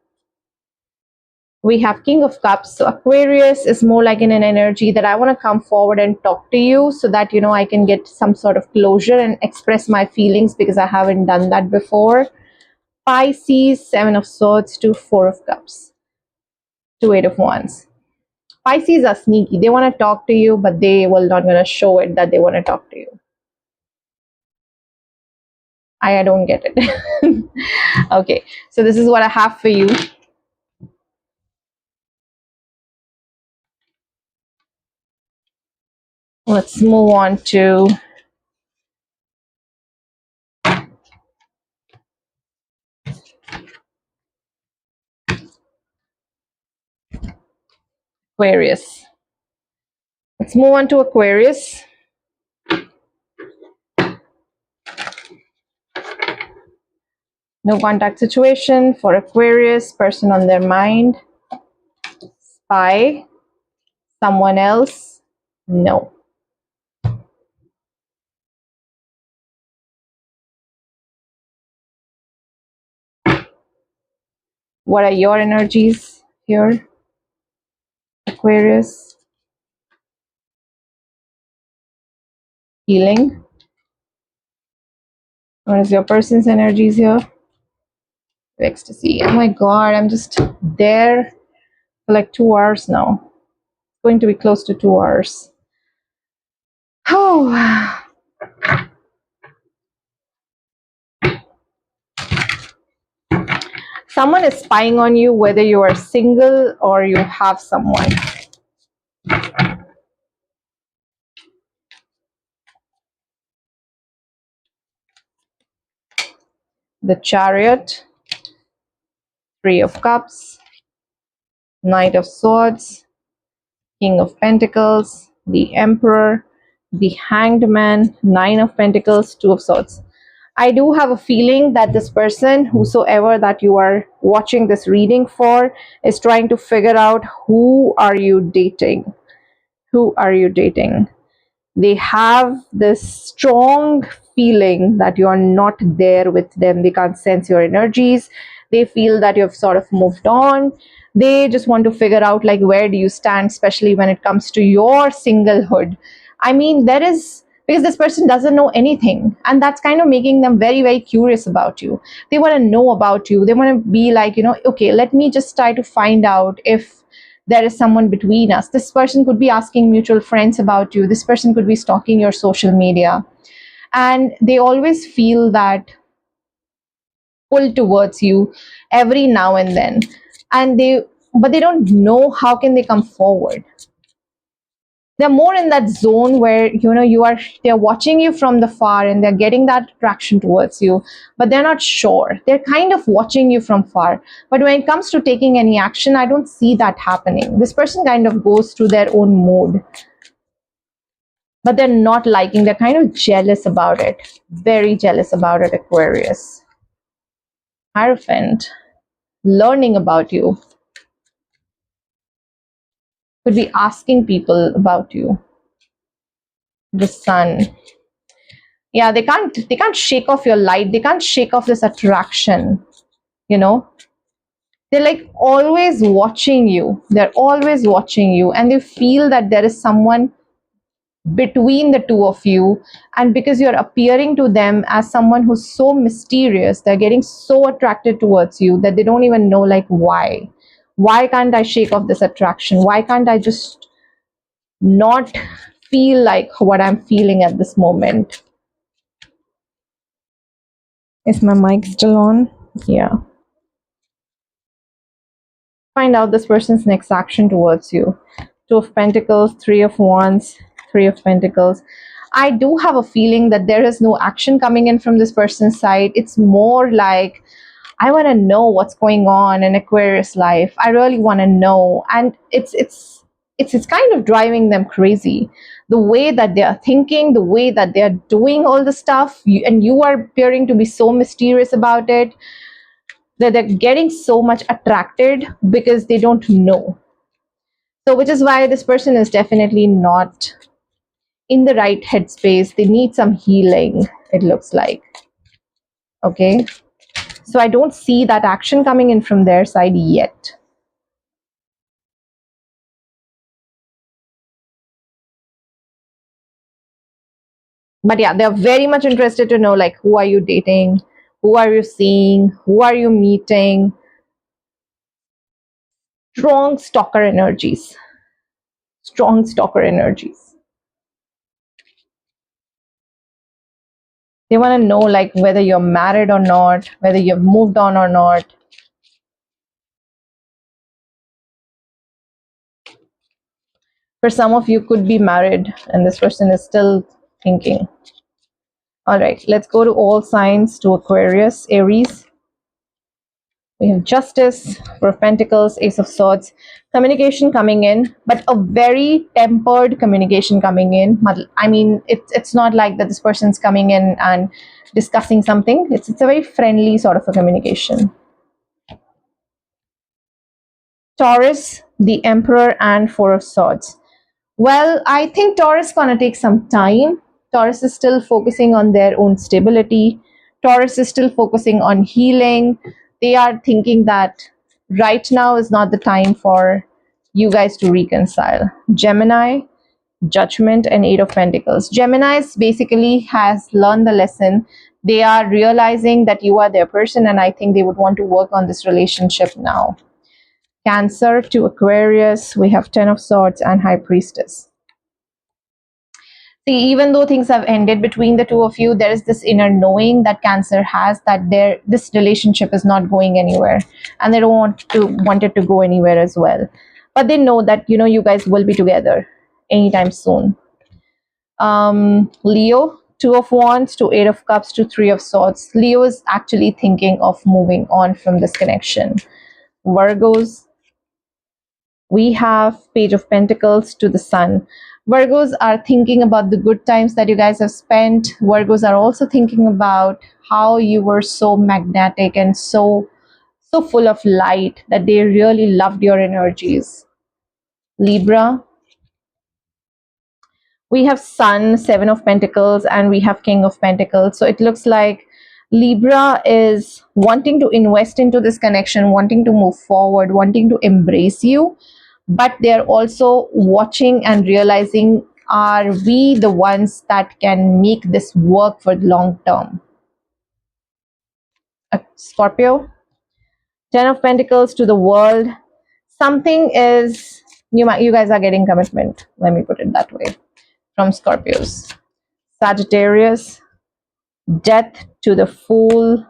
A: we have King of Cups. So Aquarius is more like in an energy that I want to come forward and talk to you so that, I can get some sort of closure and express my feelings because I haven't done that before. Pisces, Seven of Swords to Four of Cups to Eight of Wands. Pisces are sneaky. They want to talk to you, but they will not going to show it that they want to talk to you. I don't get it. Okay, so this is what I have for you. Let's move on to Aquarius. Let's move on to Aquarius. No contact situation for Aquarius. Person on their mind. Spy. Someone else. No. What are your energies here, Aquarius? Healing. What is your person's energies here? Ecstasy. Oh my god, I'm just there for like 2 hours now. It's going to be close to 2 hours. Oh. Someone is spying on you, whether you are single or you have someone. The Chariot, Three of Cups, Knight of Swords, King of Pentacles, the Emperor, the Hanged Man, Nine of Pentacles, Two of Swords. I do have a feeling that this person, whosoever that you are watching this reading for, is trying to figure out who are you dating. Who are you dating? They have this strong feeling that you're not there with them. They can't sense your energies. They feel that you've sort of moved on. They just want to figure out, like, where do you stand, especially when it comes to your singlehood. I mean, there is, because this person doesn't know anything, and that's kind of making them very curious about you. They want to know about you. They want to be like, okay, let me just try to find out if there is someone between us. This person could be asking mutual friends about you. This person could be stalking your social media. And they always feel that pull towards you every now and then. But they don't know how can they come forward. they're more in that zone where they're watching you from the far and they're getting that attraction towards you, but they're not sure. They're kind of watching you from far, but when it comes to taking any action, I don't see that happening. This person kind of goes through their own mood, but they're not liking, they're kind of jealous about it, very jealous about it. Aquarius. Hierophant, learning about you, could be asking people about you. The Sun. Yeah, they can't shake off your light, they can't shake off this attraction, you know. They're like always watching you, they're always watching you, and they feel that there is someone between the two of you. And because you're appearing to them as someone who's so mysterious, they're getting so attracted towards you that they don't even know, like, why can't I shake off this attraction, why can't I just not feel like what I'm feeling at this moment. Is my mic still on? Yeah. Find out this person's next action towards you. Two of Pentacles, Three of Wands, Three of Pentacles. I do have a feeling that there is no action coming in from this person's side. It's more like, I want to know what's going on in Aquarius life. I really want to know. And it's kind of driving them crazy. The way that they are thinking, the way that they are doing all the stuff, and you are appearing to be so mysterious about it, that they're getting so much attracted because they don't know. So which is why this person is definitely not in the right headspace. They need some healing, it looks like. Okay. So I don't see that action coming in from their side yet. But yeah, they're very much interested to know, like, who are you dating? Who are you seeing? Who are you meeting? Strong stalker energies. Strong stalker energies. They want to know, like, whether you're married or not, whether you've moved on or not. For some of you could be married and this person is still thinking. All right, let's go to all signs, to Aquarius, Aries. We have Justice, Four of Pentacles, Ace of Swords. Communication coming in, but a very tempered communication coming in. I mean, it's not like that this person's coming in and discussing something. It's a very friendly sort of a communication. Taurus, the Emperor, and Four of Swords. Well, I think Taurus is going to take some time. Taurus is still focusing on their own stability. Taurus is still focusing on healing. They are thinking that right now is not the time for you guys to reconcile. Gemini, Judgment, and Eight of Pentacles. Gemini basically has learned the lesson. They are realizing that you are their person, and I think they would want to work on this relationship now. Cancer to Aquarius, we have Ten of Swords and High Priestess. See, even though things have ended between the two of you, there is this inner knowing that Cancer has, that this relationship is not going anywhere, and they don't want it to go anywhere as well. But they know that you guys will be together anytime soon. Leo, Two of Wands to Eight of Cups to Three of Swords. Leo is actually thinking of moving on from this connection. Virgos, we have Page of Pentacles to the Sun. Virgos are thinking about the good times that you guys have spent. Virgos are also thinking about how you were so magnetic and so full of light that they really loved your energies. Libra, we have Sun, Seven of Pentacles, and we have King of Pentacles. So it looks like Libra is wanting to invest into this connection, wanting to move forward, wanting to embrace you. But they're also watching and realizing, are we the ones that can make this work for the long term? Scorpio, Ten of Pentacles to the World. Something is, you guys are getting commitment, let me put it that way, from Scorpios. Sagittarius, Death to the Fool.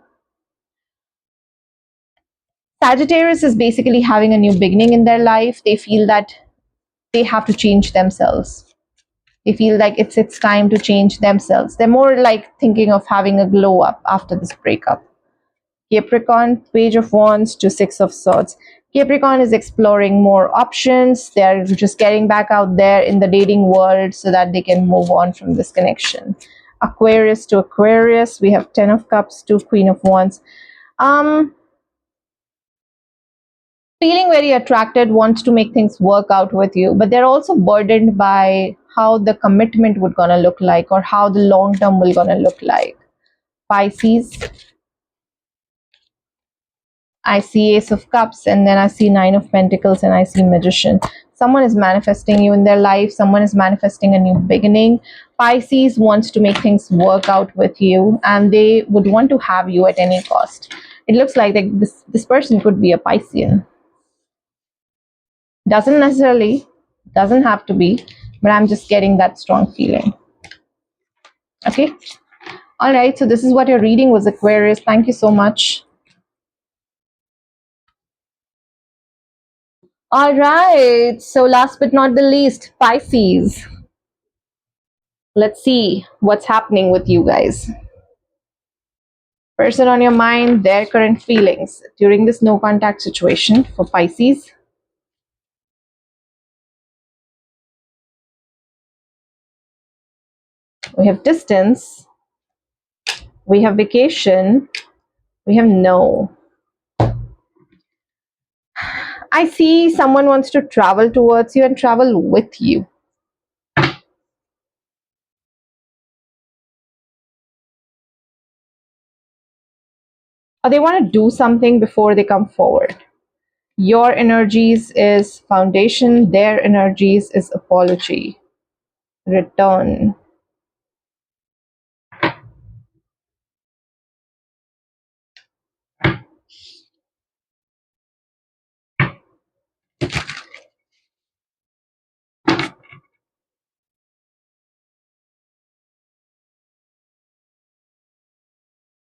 A: Sagittarius is basically having a new beginning in their life. They feel that they have to change themselves. They feel like it's time to change themselves. They're more like thinking of having a glow up after this breakup. Capricorn, Page of Wands to Six of Swords. Capricorn is exploring more options. They're just getting back out there in the dating world so that they can move on from this connection. Aquarius to Aquarius, we have Ten of Cups to Queen of Wands. Feeling very attracted, wants to make things work out with you, but they're also burdened by how the commitment would gonna look like or how the long term will gonna look like. Pisces, I see Ace of Cups, and then I see Nine of Pentacles, and I see Magician. Someone is manifesting you in their life. Someone is manifesting a new beginning. Pisces wants to make things work out with you, and they would want to have you at any cost. It looks like this person could be a Piscean. Doesn't necessarily, doesn't have to be, but I'm just getting that strong feeling. Okay. All right. So this is what your reading was, Aquarius. Thank you so much. All right, so last but not the least, Pisces. Let's see what's happening with you guys. Person on your mind, their current feelings during this no contact situation for Pisces. We have distance, we have vacation, we have no. I see someone wants to travel towards you and travel with you. Or they want to do something before they come forward. Your energies is foundation, their energies is apology, return.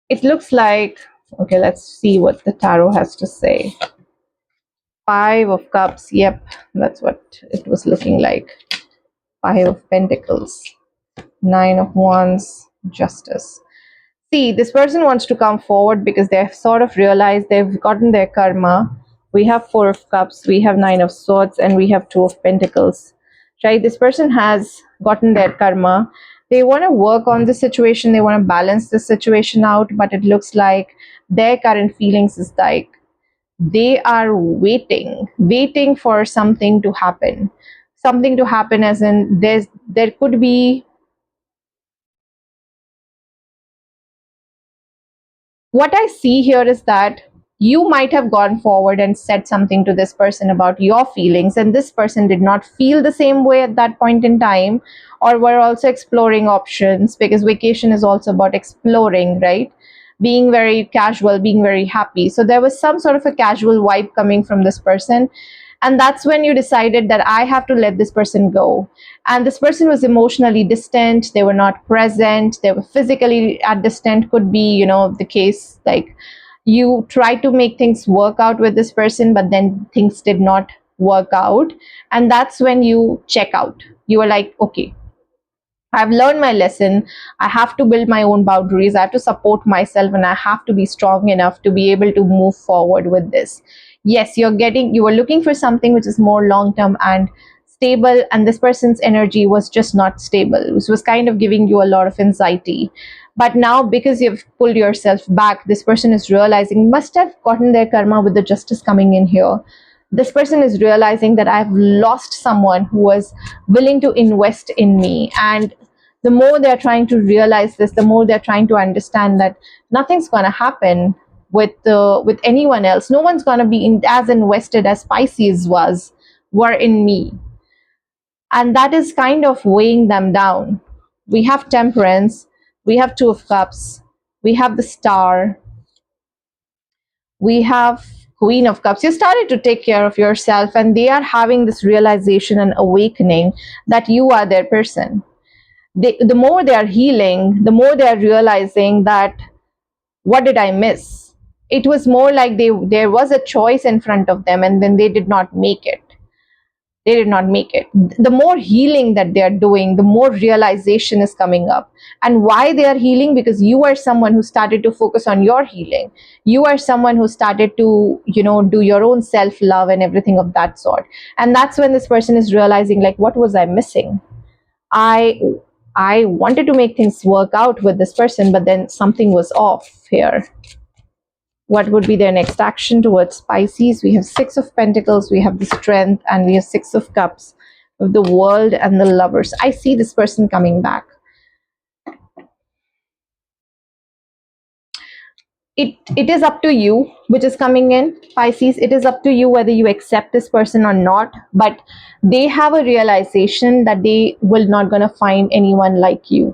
A: It looks like, okay, let's see what the tarot has to say. Five of Cups, yep, that's what it was looking like. Five of Pentacles, Nine of Wands, Justice. See, this person wants to come forward because they've sort of realized they've gotten their karma. We have Four of Cups, we have Nine of Swords, and we have Two of Pentacles. Right? This person has gotten their karma. They want to work on the situation. They want to balance the situation out, but it looks like their current feelings is like they are waiting for something to happen. Something to happen as in there could be. What I see here is that you might have gone forward and said something to this person about your feelings, and this person did not feel the same way at that point in time, or were also exploring options, because vacation is also about exploring, right? Being very casual, being very happy. So there was some sort of a casual vibe coming from this person. And that's when you decided that I have to let this person go. And this person was emotionally distant. They were not present. They were physically at distant. Could be, the case like you tried to make things work out with this person, but then things did not work out. And that's when you check out. You were like, okay, I've learned my lesson. I have to build my own boundaries. I have to support myself, and I have to be strong enough to be able to move forward with this. Yes, you were looking for something which is more long term and stable, and this person's energy was just not stable. It was kind of giving you a lot of anxiety. But now, because you've pulled yourself back, this person is realizing, must have gotten their karma with the justice coming in here. This person is realizing that I've lost someone who was willing to invest in me. And the more they're trying to realize this, the more they're trying to understand that nothing's going to happen with anyone else. No one's going to be as invested as Pisces were in me. And that is kind of weighing them down. We have Temperance, we have Two of Cups, we have the Star, we have Queen of Cups. You started to take care of yourself, and they are having this realization and awakening that you are their person. The more they are healing, the more they are realizing that, what did I miss? It was more like there was a choice in front of them, and then they did not make it. They did not make it. The more healing that they are doing, the more realization is coming up. And why they are healing? Because you are someone who started to focus on your healing. You are someone who started to, do your own self love and everything of that sort. And that's when this person is realizing, like, what was I missing? I wanted to make things work out with this person, but then something was off here. What would be their next action towards Pisces? We have Six of Pentacles, we have the Strength, and we have Six of Cups, with the World and the Lovers. I see this person coming back. It is up to you which is coming in, Pisces. It is up to you whether you accept this person or not, but they have a realization that they will not gonna find anyone like you.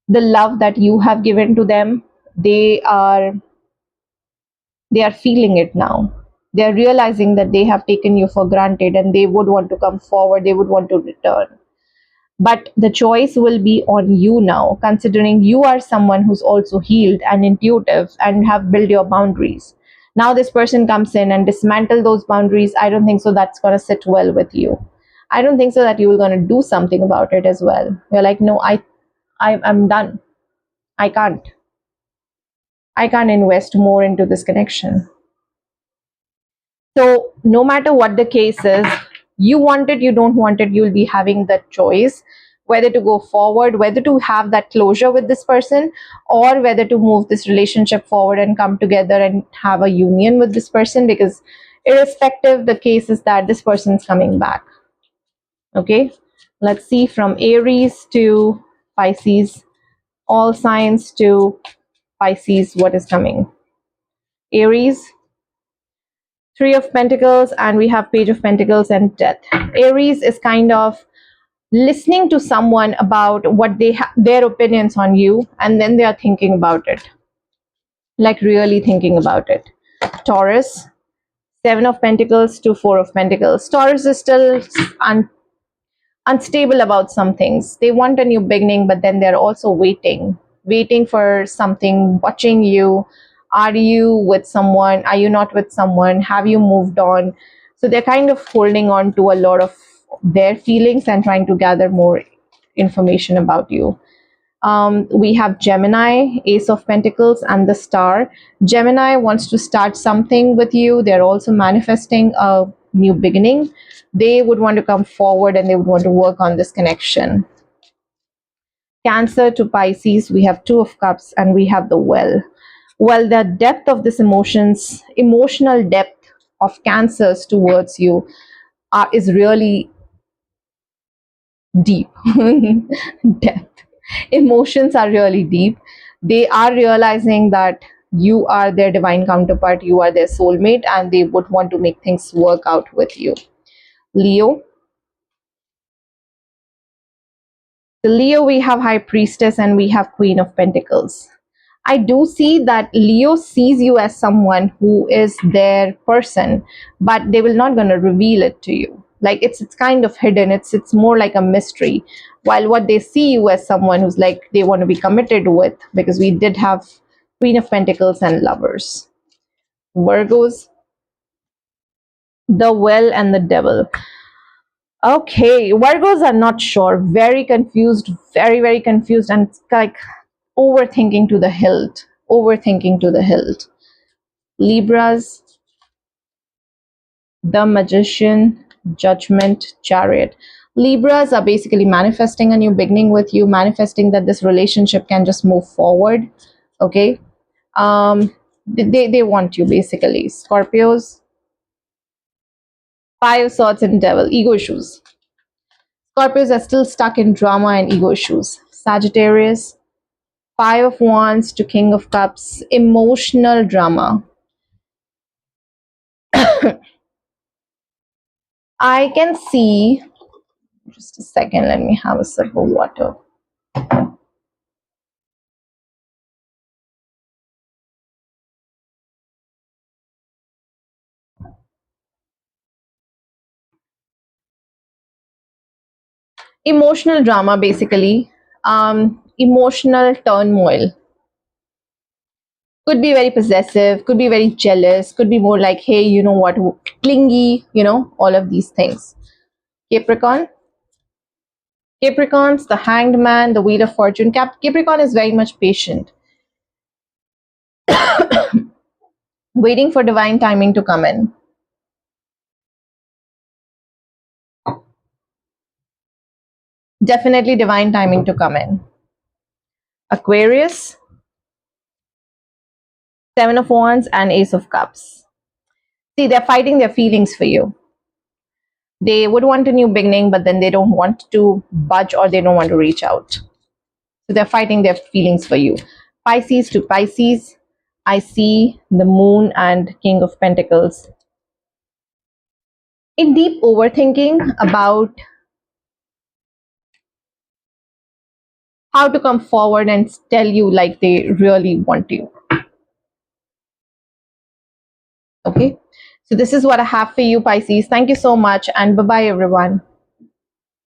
A: The love that you have given to them, they are feeling it now. They are realizing that they have taken you for granted, and they would want to come forward, they would want to return. But the choice will be on you now, considering you are someone who's also healed and intuitive and have built your boundaries. Now this person comes in and dismantle those boundaries. I don't think so that's going to sit well with you. I don't think so that you will going to do something about it as well. You're like, no, I'm done. I can't. I can't invest more into this connection. So no matter what the case is, you want it, you don't want it, you'll be having that choice whether to go forward, whether to have that closure with this person, or whether to move this relationship forward and come together and have a union with this person, because irrespective, the case is that this person's coming back. Okay, let's see, from Aries to Pisces, all signs to Pisces, what is coming. Aries, Three of Pentacles, and we have Page of Pentacles and Death. Aries is kind of listening to someone about what their opinions on you, and then they are thinking about it, like really thinking about it. Taurus, Seven of Pentacles to Four of Pentacles. Taurus is still unstable about some things. They want a new beginning, but then they're also waiting for something, watching you. Are you with someone? Are you not with someone? Have you moved on? So they're kind of holding on to a lot of their feelings and trying to gather more information about you. We have Gemini, Ace of Pentacles, and the Star. Gemini wants to start something with you. They're also manifesting a new beginning. They would want to come forward and they would want to work on this connection. Cancer to Pisces, we have Two of Cups and we have the Well. Well, the depth of this emotional depth of Cancers towards you is really deep. Depth. Emotions are really deep. They are realizing that you are their divine counterpart, you are their soulmate, and they would want to make things work out with you. Leo. The Leo, we have High Priestess and we have Queen of Pentacles. I do see that Leo sees you as someone who is their person, but they will not going to reveal it to you. Like it's kind of hidden. It's more like a mystery. While what they see you as someone who's like they want to be committed with, because we did have Queen of Pentacles and Lovers. Virgos, the Well and the Devil. Okay, Virgos are not sure, very confused, very, very confused, and it's like overthinking to the hilt, overthinking to the hilt. Libras, the Magician, Judgment, Chariot. Libras are basically manifesting a new beginning with you, manifesting that this relationship can just move forward. Okay, they want you basically. Scorpios, Five of Swords and Devil, ego issues. Scorpios are still stuck in drama and ego issues. Sagittarius, Five of Wands to King of Cups, emotional drama. I can see, just a second, let me have a sip of water. Emotional drama, basically. Emotional turmoil. Could be very possessive, could be very jealous, could be more like, hey, you know what, clingy, all of these things. Capricorn. Capricorns, the Hanged Man, the Wheel of Fortune. Capricorn is very much patient, waiting for divine timing to come in. Definitely divine timing to come in. Aquarius, Seven of Wands, and Ace of Cups. See, they're fighting their feelings for you. They would want a new beginning, but then they don't want to budge or they don't want to reach out. So they're fighting their feelings for you. Pisces to Pisces, I see the Moon and King of Pentacles. In deep overthinking about how to come forward and tell you like they really want you. Okay, so this is what I have for you, Pisces. Thank you so much, and bye bye, everyone.